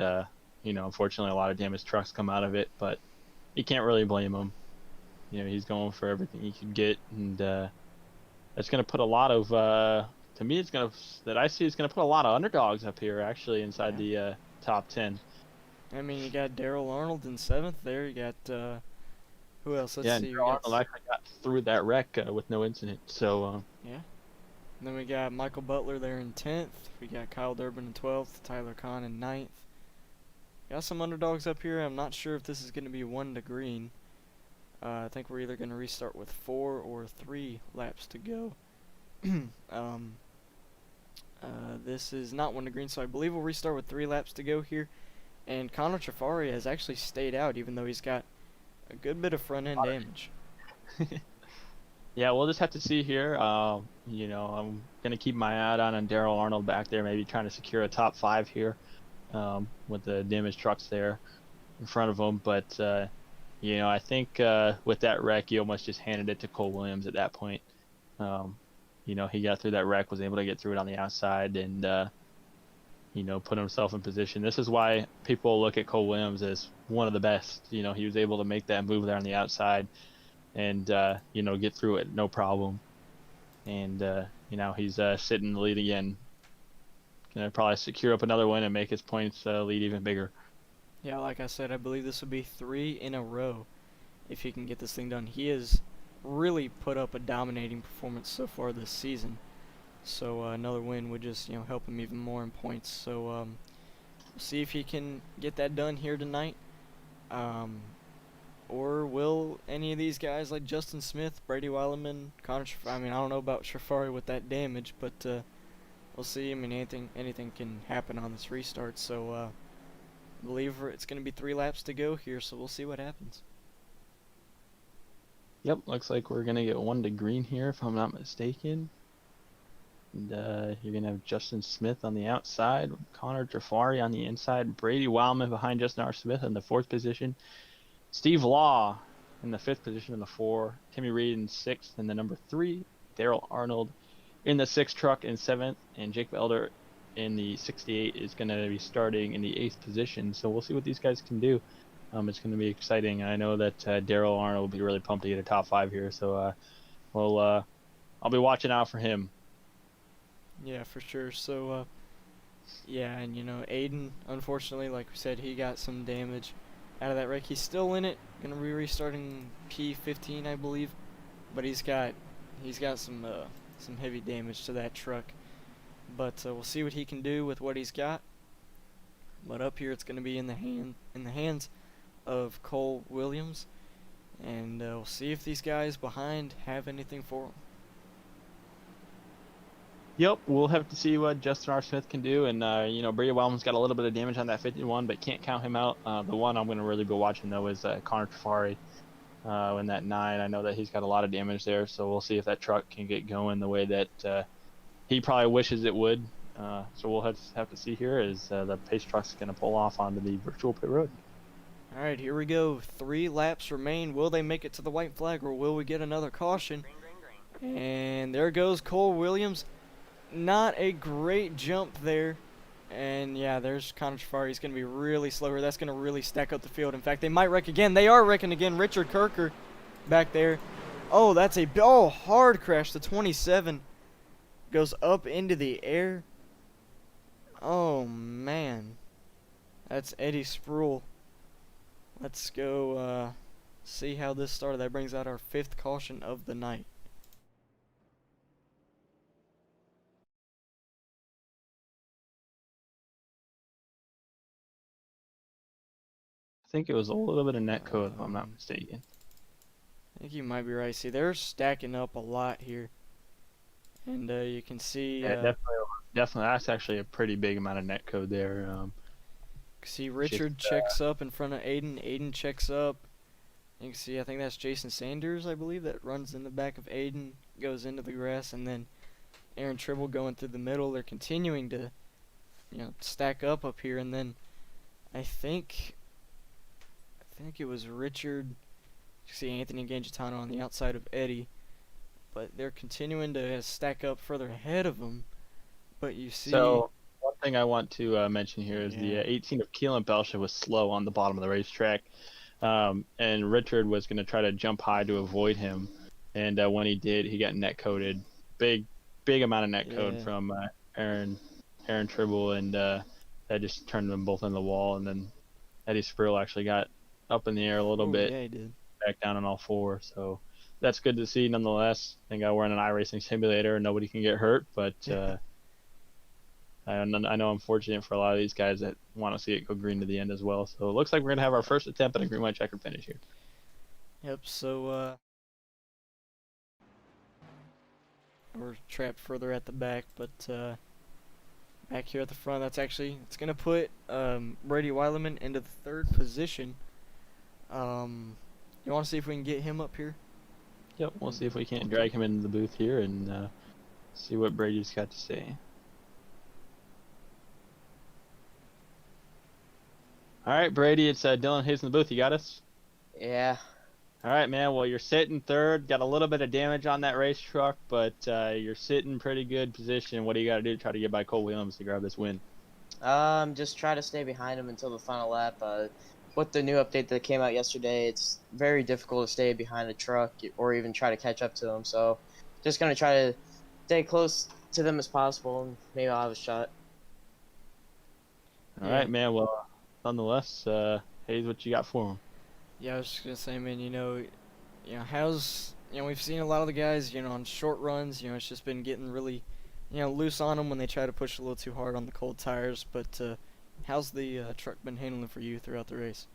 S2: unfortunately a lot of damaged trucks come out of it, but you can't really blame him. he's going for everything he could get, and it's going to put a lot of to me, it's going to that I see it's going to put a lot of underdogs up here actually inside
S1: Yeah.
S2: the top 10.
S1: I mean, you got Daryl Arnold in 7th there. You got who else? Let's
S2: Yeah, and
S1: see. We
S2: Darrell
S1: got
S2: Arnold actually got through that wreck with no incident. So
S1: yeah. And then we got Michael Butler there in 10th. We got Kyle Durbin in 12th. Tyler Kahn in 9th. Got some underdogs up here. I'm not sure if this is going to be 1 to green. I think we're either going to restart with 4 or 3 laps to go. um, this is not 1 to green, so I believe we'll restart with 3 laps to go here. And Connor Trafari has actually stayed out, even though he's got a good bit of front end damage.
S2: yeah, we'll just have to see here. I'm gonna keep my eye on Daryl Arnold back there, maybe trying to secure a top 5 here with the damaged trucks there in front of him. But I think with that wreck, he almost just handed it to Cole Williams at that point. He got through that wreck, was able to get through it on the outside, and put himself in position. This is why people look at Cole Williams as one of the best. He was able to make that move there on the outside and, get through it, no problem. And, he's sitting in the lead again. Gonna probably secure up another win and make his points lead even bigger.
S1: Yeah, like I said, I believe this will be 3 in a row if he can get this thing done. He has really put up a dominating performance so far this season. So another win would just help him even more in points. So we'll see if he can get that done here tonight. Or will any of these guys like Justin Smith, Brady Weileman, Connor I don't know about Shafari with that damage, but we'll see. I mean, anything can happen on this restart. So I believe it's going to be 3 laps to go here, so we'll see what happens.
S2: Yep, looks like we're gonna get 1 to green here, if I'm not mistaken. And you're gonna have Justin Smith on the outside, Connor Jafari on the inside, Brady Wildman behind Justin R. Smith in the 4th position, Steve Law in the 5th position in the 4, Timmy Reed in 6th in the number 3, Daryl Arnold in the 6th truck in 7th, and Jake Elder in the 68 is going to be starting in the 8th position. So we'll see what these guys can do. It's going to be exciting. I know that Daryl Arnold will be really pumped to get a top 5 here. So I'll be watching out for him.
S1: Yeah, for sure. So yeah, and Aiden, unfortunately, like we said, he got some damage out of that wreck. He's still in it. Gonna be restarting P15, I believe, but he's got some heavy damage to that truck. But we'll see what he can do with what he's got. But up here, it's gonna be in the hands of Cole Williams, and we'll see if these guys behind have anything for him.
S2: Yep, we'll have to see what Justin R. Smith can do. And, Brady Wildman's got a little bit of damage on that 51, but can't count him out. The one I'm going to really be watching, though, is Connor Trafari in that 9. I know that he's got a lot of damage there, so we'll see if that truck can get going the way that he probably wishes it would. So we'll have to see here as the pace truck's going to pull off onto the virtual pit road.
S1: All right, here we go. 3 laps remain. Will they make it to the white flag, or will we get another caution? And there goes Cole Williams. Not a great jump there. And yeah, there's Connor Trafari. He's going to be really slower. That's going to really stack up the field. In fact, they might wreck again. They are wrecking again. Richard Kirker back there. Oh, that's a hard crash. The 27 goes up into the air. Oh, man. That's Eddie Sproul. Let's go see how this started. That brings out our 5th caution of the night.
S2: I think it was a little bit of net code, if I'm not mistaken.
S1: I think you might be right. See, they're stacking up a lot here. And you can see...
S2: Yeah, definitely. That's actually a pretty big amount of net code there.
S1: See, Richard checks up in front of Aiden. Aiden checks up. You can see, I think that's Jason Sanders, I believe, that runs in the back of Aiden, goes into the grass, and then Aaron Tribble going through the middle. They're continuing to, stack up here, and then I think it was Richard. You see Anthony Gangitano on the outside of Eddie, but they're continuing to stack up further ahead of them. But you see...
S2: So, one thing I want to mention here is the 18 of Keelan Belsha was slow on the bottom of the racetrack. And Richard was going to try to jump high to avoid him, and when he did, he got net coded. Big amount of net code
S1: Yeah.
S2: from Aaron Tribble, and that just turned them both in the wall. And then Eddie Spurl actually got up in the air a little
S1: Oh,
S2: bit,
S1: yeah, he did.
S2: back down on all four. So that's good to see nonetheless. I think we're in an iRacing simulator and nobody can get hurt, but I know I'm fortunate for a lot of these guys that want to see it go green to the end as well. So it looks like we're going to have our first attempt at a green white checkered finish here.
S1: Yep, so we're trapped further at the back, but back here at the front, it's going to put Brady Weileman into the third position. You want to see if we can get him up here?
S2: Yep, we'll see if we can't drag him into the booth here and see what Brady's got to say. All right, Brady, it's Dylan Hayes in the booth. You got us?
S6: Yeah.
S2: All right, man. Well, you're sitting third. Got a little bit of damage on that race truck, but you're sitting pretty good position. What do you got to do to try to get by Cole Williams to grab this win?
S6: Just try to stay behind him until the final lap. With the new update that came out yesterday, it's very difficult to stay behind a truck or even try to catch up to them. So, just gonna try to stay close to them as possible, and maybe I'll have a shot.
S2: All right, man. Well, nonetheless, Hayes, what you got for him?
S1: Yeah, I was just gonna say, man, we've seen a lot of the guys, on short runs, it's just been getting really, loose on them when they try to push a little too hard on the cold tires. But how's the truck been handling for you throughout the race?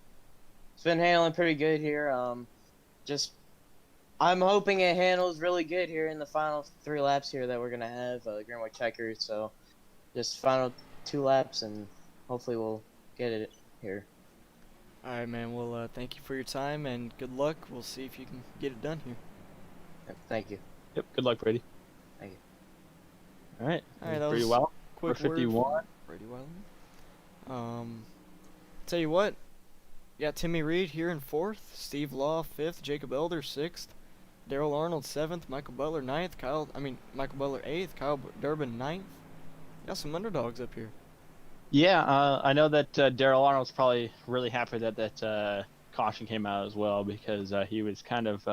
S6: It's been handling pretty good here. I'm hoping it handles really good here in the final 3 laps here that we're gonna have green white checker. So, just final 2 laps, and hopefully we'll get it here.
S1: All right, man. Well, thank you for your time and good luck. We'll see if you can get it done here.
S6: Yep, thank you.
S2: Yep. Good luck, Brady.
S6: Thank you.
S2: All right.
S1: All right, that
S2: pretty
S1: was
S2: well.
S1: Quick
S2: For
S1: word
S2: 51.
S1: from Brady Weileman. Tell you what, you got Timmy Reed here in 4th, Steve Law 5th, Jacob Elder 6th, Daryl Arnold 7th, Michael Butler 9th, Michael Butler 8th, Kyle Durbin 9th. Got some underdogs up here.
S2: Yeah, I know that Daryl Arnold's probably really happy that caution came out as well, because he was kind of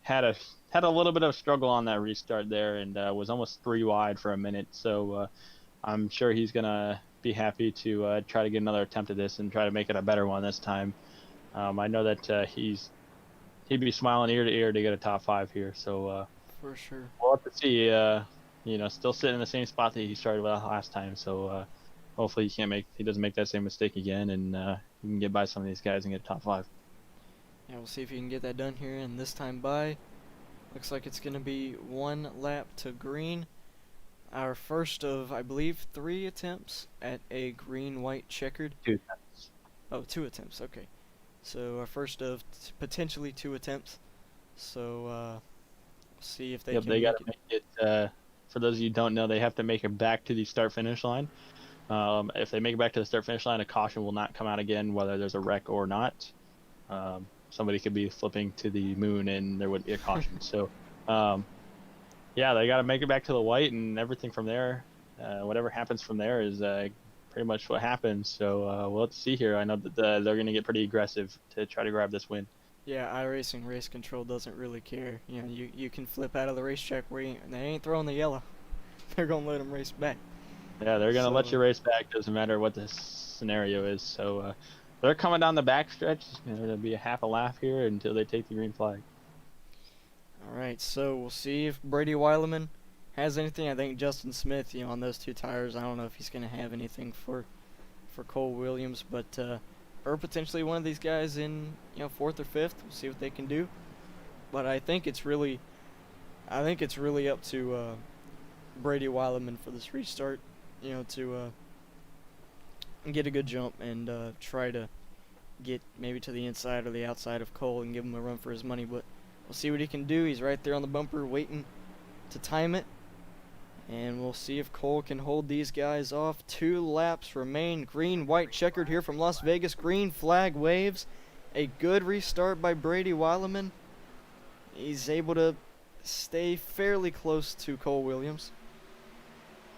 S2: had a little bit of struggle on that restart there and was almost 3 wide for a minute. So I'm sure he's gonna be happy to try to get another attempt at this and try to make it a better one this time. I know that he'd be smiling ear to ear to get a top 5 here. So
S1: For sure.
S2: we'll have to see. Still sitting in the same spot that he started with last time. So. Hopefully he doesn't make that same mistake again, and he can get by some of these guys and get a top 5.
S1: Yeah, we'll see if you can get that done here, and this time by. Looks like it's going to be 1 lap to green. Our first of, I believe, 3 attempts at a green-white checkered.
S2: 2 attempts.
S1: Oh, 2 attempts, okay. So our first of potentially 2 attempts. So we'll see if they can
S2: they got
S1: make
S2: to make it. For those of you who don't know, they have to make it back to the start-finish line. If they make it back to the start-finish line, a caution will not come out again, whether there's a wreck or not. Somebody could be flipping to the moon, and there wouldn't be a caution. So, they got to make it back to the white, and everything from there, whatever happens from there is pretty much what happens. So we'll have to see here. I know that they're going to get pretty aggressive to try to grab this win.
S1: Yeah, iRacing race control doesn't really care. You can flip out of the racetrack where they ain't throwing the yellow. They're going to let them race back.
S2: Yeah, they're going to let you race back. Doesn't matter what the scenario is. So they're coming down the backstretch. There'll be a half a lap here until they take the green flag.
S1: All right, so we'll see if Brady Weileman has anything. I think Justin Smith, on those 2 tires, I don't know if he's going to have anything for Cole Williams, but or potentially one of these guys in 4th or 5th. We'll see what they can do. But I think it's really up to Brady Weileman for this restart. To get a good jump and try to get maybe to the inside or the outside of Cole and give him a run for his money. But we'll see what he can do. He's right there on the bumper waiting to time it. And we'll see if Cole can hold these guys off. 2 laps remain. Green, white, checkered here from Las Vegas. Green flag waves. A good restart by Brady Weileman. He's able to stay fairly close to Cole Williams.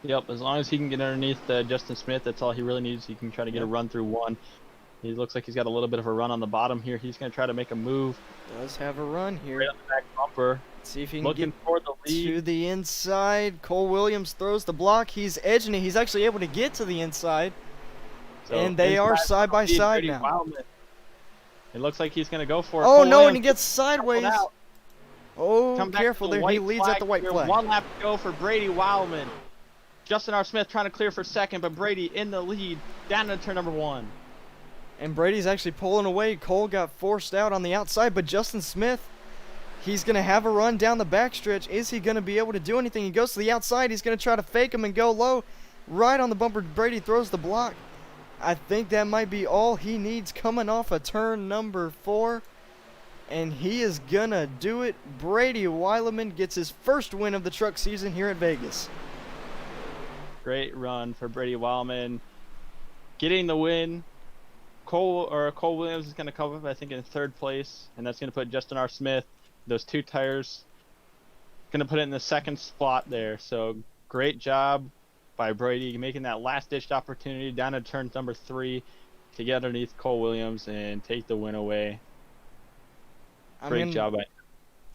S2: Yep, as long as he can get underneath Justin Smith, that's all he really needs. He can try to get a run through 1. He looks like he's got a little bit of a run on the bottom here. He's going to try to make a move
S1: Does have a run here.
S2: right on the back bumper.
S1: Let's see if he can
S2: Looking
S1: get
S2: for the
S1: to
S2: lead.
S1: the inside. Cole Williams throws the block. He's edging it. He's actually able to get to the inside.
S2: So
S1: And they are
S2: inside
S1: side by
S2: lead,
S1: side
S2: Brady
S1: now.
S2: Wildman. It looks like he's going to go for it.
S1: Oh
S2: Cole
S1: no, and he
S2: Williams
S1: gets
S2: stumbled
S1: sideways.
S2: out.
S1: Oh,
S2: Come back
S1: careful
S2: to the
S1: there. He
S2: white
S1: leads at the
S2: flag
S1: white
S2: here.
S1: flag.
S2: 1 lap to go for Brady Wildman. Justin R. Smith trying to clear for second, but Brady in the lead down to turn number 1.
S1: And Brady's actually pulling away. Cole got forced out on the outside, but Justin Smith, he's going to have a run down the backstretch. Is he going to be able to do anything? He goes to the outside. He's going to try to fake him and go low. Right on the bumper, Brady throws the block. I think that might be all he needs coming off of turn number 4. And he is going to do it. Brady Weileman gets his first win of the truck season here at Vegas.
S2: Great run for Brady Wildman. Getting the win. Cole Williams is going to come up, I think, in 3rd place. And that's going to put Justin R. Smith, those 2 tires, going to put it in the 2nd spot there. So great job by Brady making that last-ditch opportunity down to turn number 3 to get underneath Cole Williams and take the win away. Great job by him.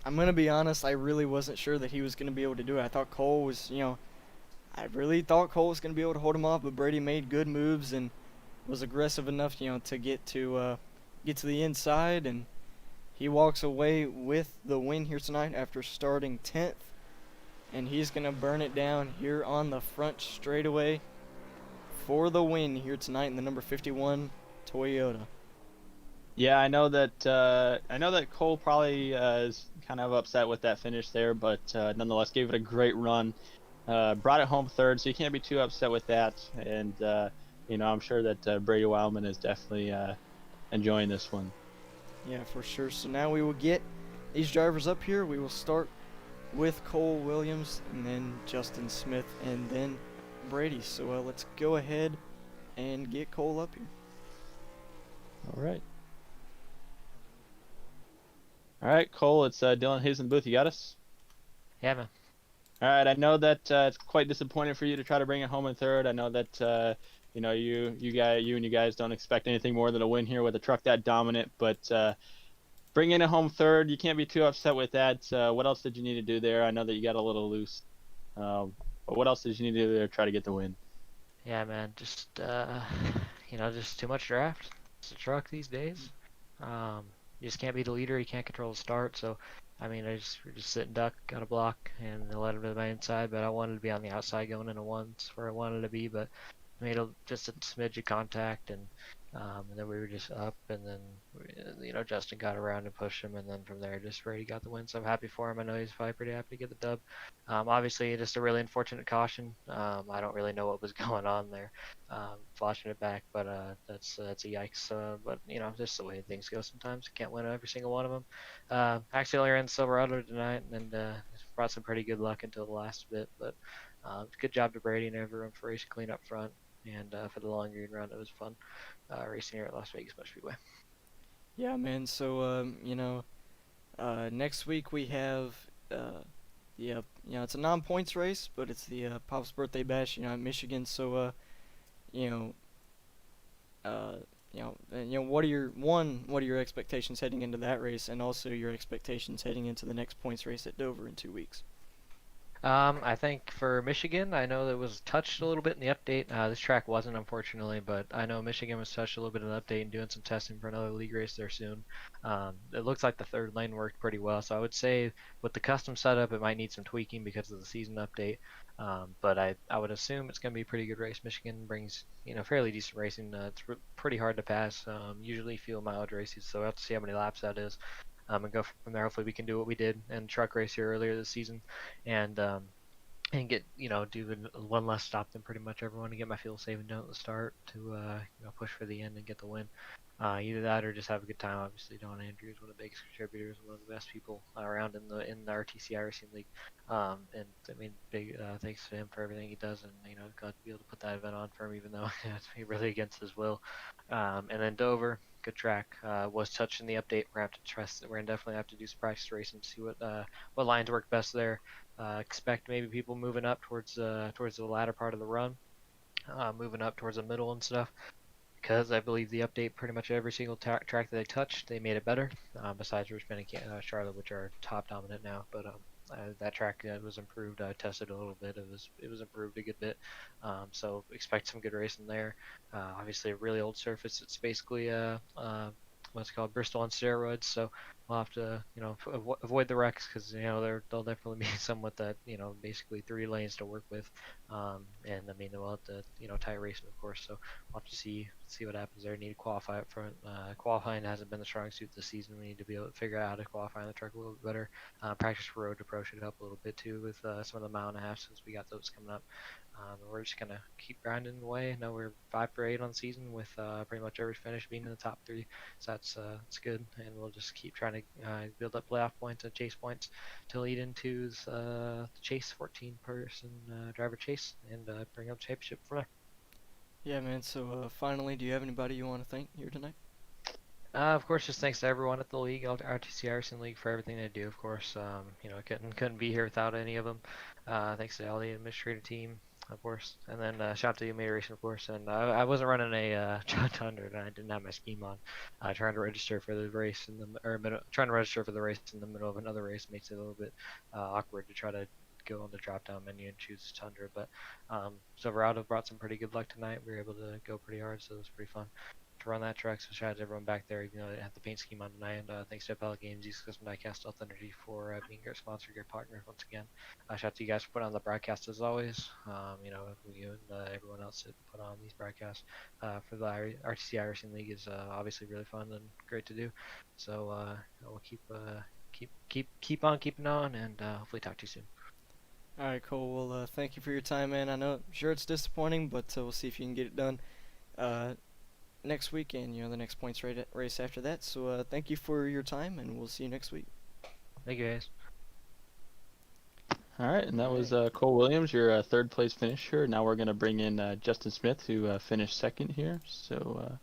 S1: I'm going to be honest, I really wasn't sure that he was going to be able to do it. I thought Cole was, I really thought Cole was going to be able to hold him off, but Brady made good moves and was aggressive enough, to get to the inside, and he walks away with the win here tonight after starting 10th. And he's going to burn it down here on the front straightaway for the win here tonight in the number 51 Toyota.
S2: Yeah, I know that Cole probably is kind of upset with that finish there, but nonetheless gave it a great run. Brought it home 3rd, so you can't be too upset with that. And I'm sure that Brady Wildman is definitely enjoying this one.
S1: Yeah, for sure. So now we will get these drivers up here. We will start with Cole Williams and then Justin Smith and then Brady. So let's go ahead and get Cole up here.
S2: All right, Cole, it's Dylan Hayes in the booth. You got us?
S5: Yeah, man.
S2: All right, I know that it's quite disappointing for you to try to bring it home in 3rd. I know that you and you guys don't expect anything more than a win here with a truck that dominant, but bringing it home 3rd, you can't be too upset with that. What else did you need to do there? I know that you got a little loose, but what else did you need to do there to try to get the win?
S5: Yeah, man. Just just too much draft. It's a truck these days. You just can't be the leader. You can't control the start. So, we're just sitting duck, got a block, and I let him to my inside. But I wanted to be on the outside going into 1s where I wanted to be. But made just a smidge of contact, and then we were just up, and then Justin got around and pushed him, and then from there just Brady got the win. So I'm happy for him. I know he's probably pretty happy to get the dub. Obviously just a really unfortunate caution. I don't really know what was going on there, flashing it back, but that's a yikes. But just the way things go sometimes. You can't win every single one of them. Actually only ran Silverado tonight, and brought some pretty good luck until the last bit, but good job to Brady and everyone for racing clean up front. And for the long green run, it was fun racing here at Las Vegas Motor Speedway.
S1: Yeah, man. So, next week we have, it's a non-points race, but it's the Pop's Birthday Bash, at Michigan. So, what are your expectations heading into that race, and also your expectations heading into the next points race at Dover in 2 weeks?
S5: I think for Michigan, I know that was touched a little bit in the update. This track wasn't, unfortunately, but I know Michigan was touched a little bit in the update and doing some testing for another league race there soon. It looks like the 3rd lane worked pretty well, so I would say with the custom setup, it might need some tweaking because of the season update. But I would assume it's going to be a pretty good race. Michigan brings fairly decent racing. It's pretty hard to pass. Usually fuel mileage races, so we'll have to see how many laps that is. And go from there. Hopefully we can do what we did in truck race here earlier this season, and get do one less stop than pretty much everyone to get my fuel saving done at the start to push for the end and get the win. Either that or just have a good time. Obviously, Don Andrews, one of the biggest contributors, one of the best people around in the RTC iRacing League. And big thanks to him for everything he does, and glad to be able to put that event on for him, even though it's really against his will. And then Dover, good track. Was touched in the update. We're gonna definitely have to do some practice racing to see what lines work best there. Expect maybe people moving up towards the latter part of the run, moving up towards the middle and stuff. because I believe the update pretty much every single track that they touched, they made it better. Besides Richmond and Charlotte, which are top dominant now, but that track was improved. I tested a little bit. It was improved a good bit. So expect some good racing there. Obviously, a really old surface. It's basically what's it called, Bristol on steroids. So we'll have to avoid the wrecks because they'll definitely be somewhat that basically 3 lanes to work with. And I mean we'll have to tie racing of course. So we'll have to see what happens there. Need to qualify up front. Qualifying hasn't been the strong suit this season. We need to be able to figure out how to qualify on the truck a little bit better. Practice for road to pro should help a little bit too with some of the mile and a half since we got those coming up. We're just gonna keep grinding away. Now we're 5 for 8 on the season with pretty much every finish being in the top 3. So that's good, and we'll just keep trying to build up playoff points and chase points to lead into the chase 14-person driver chase and bring up championship from there.
S1: Yeah, man. So finally, do you have anybody you want to thank here tonight?
S5: Of course, just thanks to everyone at the league, RTC iRacing League, for everything they do. Of course, couldn't be here without any of them. Thanks to all the administrative team, of course, and then shout out to Humane Racing, of course. And I wasn't running a John 100, and I didn't have my scheme on. Trying to register for the race trying to register for the race in the middle of another race makes it a little bit awkward to try to go on the drop down menu and choose 100. But Silverado brought some pretty good luck tonight. We were able to go pretty hard, so it was pretty fun to run that track. So shout out to everyone back there, even though they didn't have the paint scheme on tonight. And thanks to Appellate Games, East Coast and Diecast Stealth Energy for being a great sponsor, great partner once again. Shout out to you guys for putting on the broadcast as always. You and everyone else that put on these broadcasts for the RTC iRacing League is obviously really fun and great to do. So we'll keep on keeping on, and hopefully talk to you soon.
S1: All right, Cole. Well, thank you for your time, man. Sure it's disappointing, but we'll see if you can get it done next week, and the next points race after that. So thank you for your time, and we'll see you next week.
S5: Thank you, guys.
S2: All right, and that was Cole Williams, your third place finisher. Now we're going to bring in Justin Smith, who finished second here. So,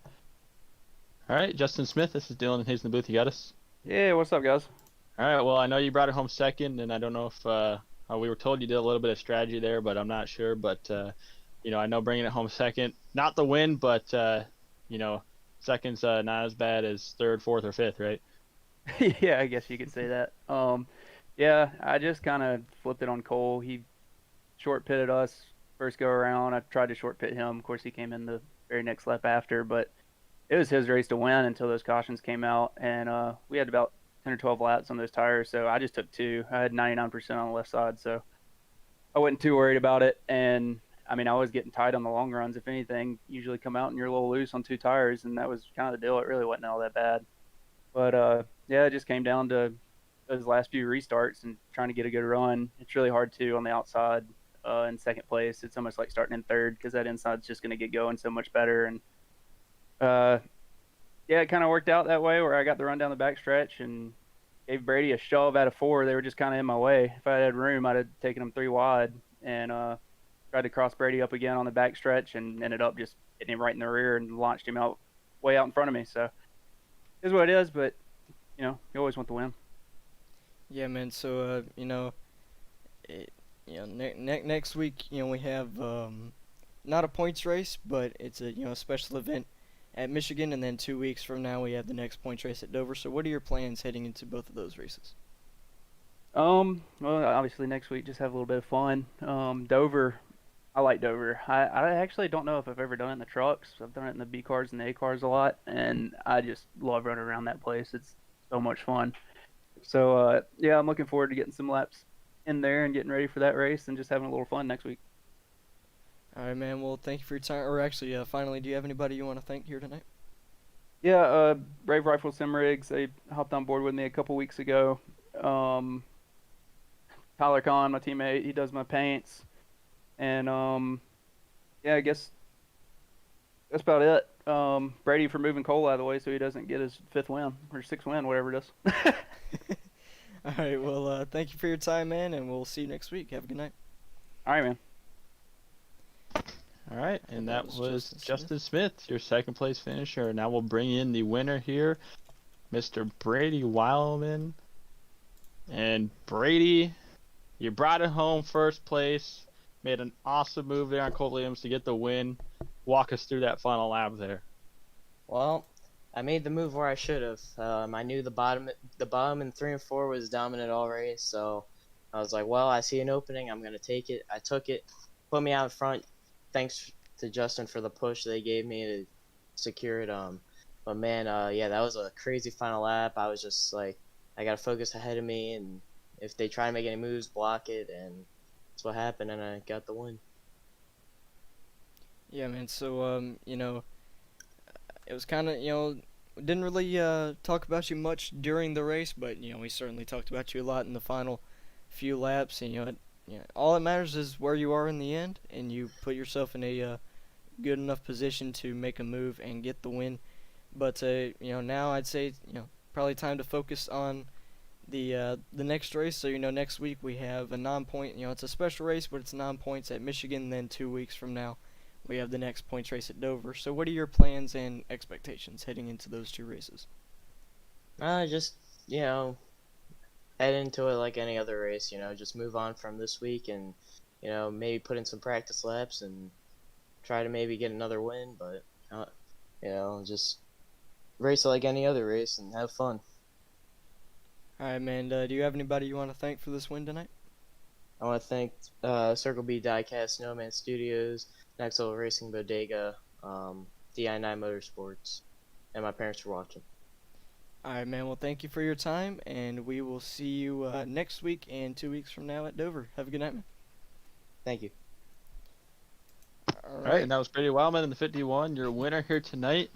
S2: all right, Justin Smith, this is Dylan, and he's in the booth. You got us?
S7: Yeah, what's up, guys?
S2: All right, well, I know you brought it home second, and I don't know if we were told you did a little bit of strategy there, but I'm not sure. But, I know bringing it home second, not the win, but, second's not as bad as third, fourth, or fifth, right?
S7: Yeah, I guess you could say that. Yeah, I just kind of flipped it on Cole. He short pitted us first go around. I tried to short pit him. Of course, he came in the very next lap after, but it was his race to win until those cautions came out, and we had about 10 or 12 laps on those tires, so I just took 2. I had 99% on the left side, so I wasn't too worried about it. And I mean, I was getting tight on the long runs. If anything, usually come out and you're a little loose on 2 tires, and that was kind of the deal. It really wasn't all that bad. But yeah, it just came down to those last few restarts and trying to get a good run. It's really hard to on the outside in second place. It's almost like starting in third because that inside's just going to get going so much better. And yeah, it kind of worked out that way where I got the run down the back stretch and gave Brady a shove out of 4. They were just kind of in my way. If I had room, I'd have taken them 3 wide and tried to cross Brady up again on the back stretch and ended up just hitting him right in the rear and launched him out way out in front of me. So it is what it is, but you always want the win.
S1: Yeah, man. So next week, we have not a points race, but it's a special event at Michigan, and then 2 weeks from now we have the next points race at Dover. So what are your plans heading into both of those races?
S7: Well, obviously next week just have a little bit of fun. Dover, I like Dover. I actually don't know if I've ever done it in the trucks. I've done it in the B cars and the A cars a lot, and I just love running around that place. It's so much fun. So yeah, I'm looking forward to getting some laps in there and getting ready for that race and just having a little fun next week.
S1: All right, man. Well, thank you for your time. Or actually, finally, do you have anybody you want to thank here tonight?
S7: Yeah, Brave Rifle Sim Rigs. They hopped on board with me a couple weeks ago. Tyler Kahn, my teammate, he does my paints. And yeah, I guess that's about it. Brady for moving Cole out of the way so he doesn't get his 5th win or 6th win, whatever it is.
S1: All right. Well, thank you for your time, man, and we'll see you next week. Have a good night.
S7: All right, man.
S2: All right, and that was Justin Smith, your second place finisher. Now we'll bring in the winner here, Mr. Brady Wildman. And Brady, you brought it home first place. Made an awesome move there on Cole Williams to get the win. Walk us through that final lap there.
S6: Well, I made the move where I should have. I knew the bottom in 3 and 4 was dominant already, so I was like, well, I see an opening. I'm gonna take it. I took it, put me out front. Thanks to Justin for the push they gave me to secure it. But man, yeah, that was a crazy final lap. I was just like, I gotta focus ahead of me, and if they try to make any moves, block it, and that's what happened, and I got the win.
S1: Yeah, man. So it was kind of didn't really talk about you much during the race, but we certainly talked about you a lot in the final few laps, and all that matters is where you are in the end, and you put yourself in a good enough position to make a move and get the win. But now I'd say probably time to focus on the next race. So next week we have a non-point. It's a special race, but it's non-points at Michigan. Then 2 weeks from now, we have the next points race at Dover. So what are your plans and expectations heading into those two races?
S6: Just you know, head into it like any other race. Just move on from this week, and maybe put in some practice laps and try to maybe get another win. But just race it like any other race and have fun.
S1: All right, man. Do you have anybody you want to thank for this win tonight?
S6: I want to thank Circle B Diecast, Snowman Studios, Next Level Racing Bodega, DI9 Motorsports, and my parents for watching.
S1: All right, man. Well, thank you for your time, and we will see you next week and 2 weeks from now at Dover. Have a good night, man.
S6: Thank you.
S1: All
S2: All right,
S1: right.
S2: and that was Brady Wildman in the 51, your winner here tonight.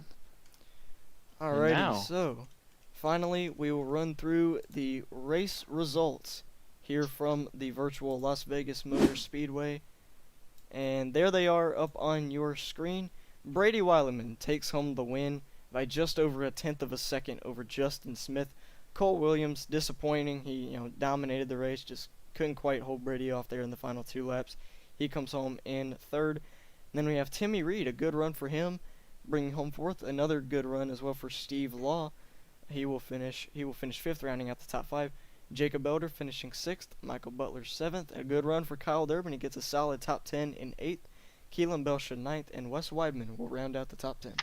S1: Alrighty,
S2: now-
S1: so finally we will run through the race results here from the virtual Las Vegas Motor Speedway. And there they are up on your screen. Brady Weileman takes home the win by just over a tenth of a second over Justin Smith. Cole Williams, disappointing. He dominated the race, just couldn't quite hold Brady off there in the final 2 laps. He comes home in third. And then we have Timmy Reed, a good run for him, bringing home fourth. Another good run as well for Steve Law. He will finish fifth, rounding out the top five. Jacob Elder finishing sixth. Michael Butler seventh. A good run for Kyle Durbin. He gets a solid top 10 in eighth. Keelan Belsha ninth, and Wes Weidman will round out the top 10.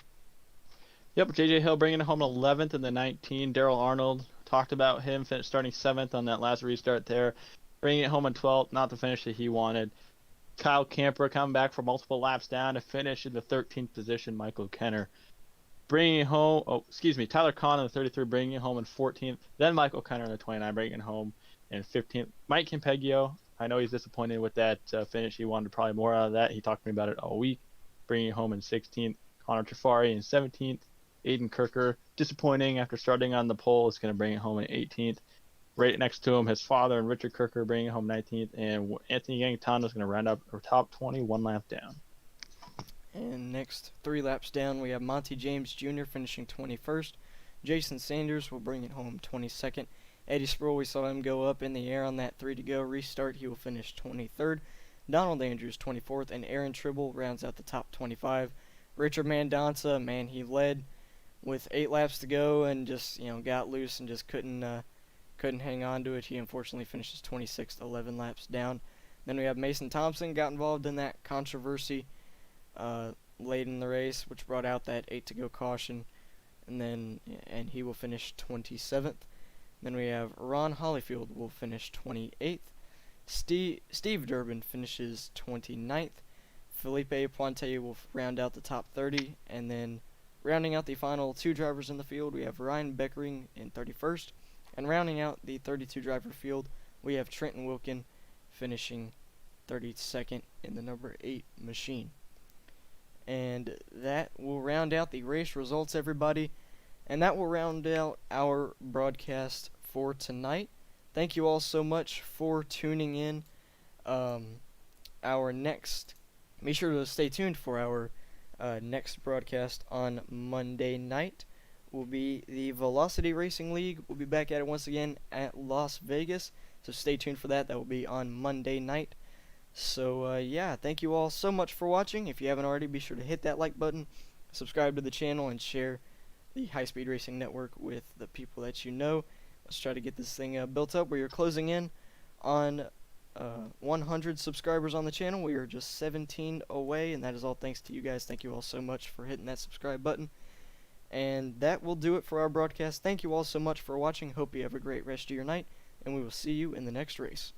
S2: Yep, J.J. Hill bringing it home 11th in the 19. Daryl Arnold, talked about him starting 7th on that last restart there. Bringing it home in 12th, not the finish that he wanted. Kyle Camper coming back for multiple laps down to finish in the 13th position. Michael Kenner bringing it home. Tyler Kahn in the 33 bringing it home in 14th. Then Michael Kenner in the 29 bringing it home in 15th. Mike Campeggio, I know he's disappointed with that finish. He wanted probably more out of that. He talked to me about it all week. Bringing it home in 16th. Connor Trafari in 17th. Aiden Kirker, disappointing after starting on the pole, is going to bring it home in 18th. Right next to him, his father and Richard Kirker bringing it home 19th. And Anthony Yangtano is going to round up our top 20, 1 lap down.
S1: And next 3 laps down, we have Monty James Jr. finishing 21st. Jason Sanders will bring it home 22nd. Eddie Sproul, we saw him go up in the air on that 3 to go restart. He will finish 23rd. Donald Andrews 24th, and Aaron Tribble rounds out the top 25. Richard Mandonza, man, he led with 8 laps to go and just got loose and just couldn't hang on to it. He unfortunately finishes 26th, 11 laps down. Then we have Mason Thompson, got involved in that controversy late in the race, which brought out that 8 to go caution, and he will finish 27th. Then we have Ron Hollyfield will finish 28th. Steve Durbin finishes 29th. Felipe Puente will round out the top 30, and then rounding out the final 2 drivers in the field, we have Ryan Beckering in 31st, and rounding out the 32 driver field, we have Trenton Wilkin finishing 32nd in the number 8 machine. And that will round out the race results, everybody, and that will round out our broadcast for tonight. Thank you all so much for tuning in. Be sure to stay tuned for our next broadcast on Monday night. Will be the Velocity Racing League. We'll be back at it once again at Las Vegas, so stay tuned for that. That will be on Monday night. So thank you all so much for watching. If you haven't already, be sure to hit that like button, subscribe to the channel, and share the High Speed Racing Network with the people that you know. Let's try to get this thing built up. We are closing in on 100 subscribers on the channel. We are just 17 away, and that is all thanks to you guys. Thank you all so much for hitting that subscribe button. And that will do it for our broadcast. Thank you all so much for watching. Hope you have a great rest of your night, and we will see you in the next race.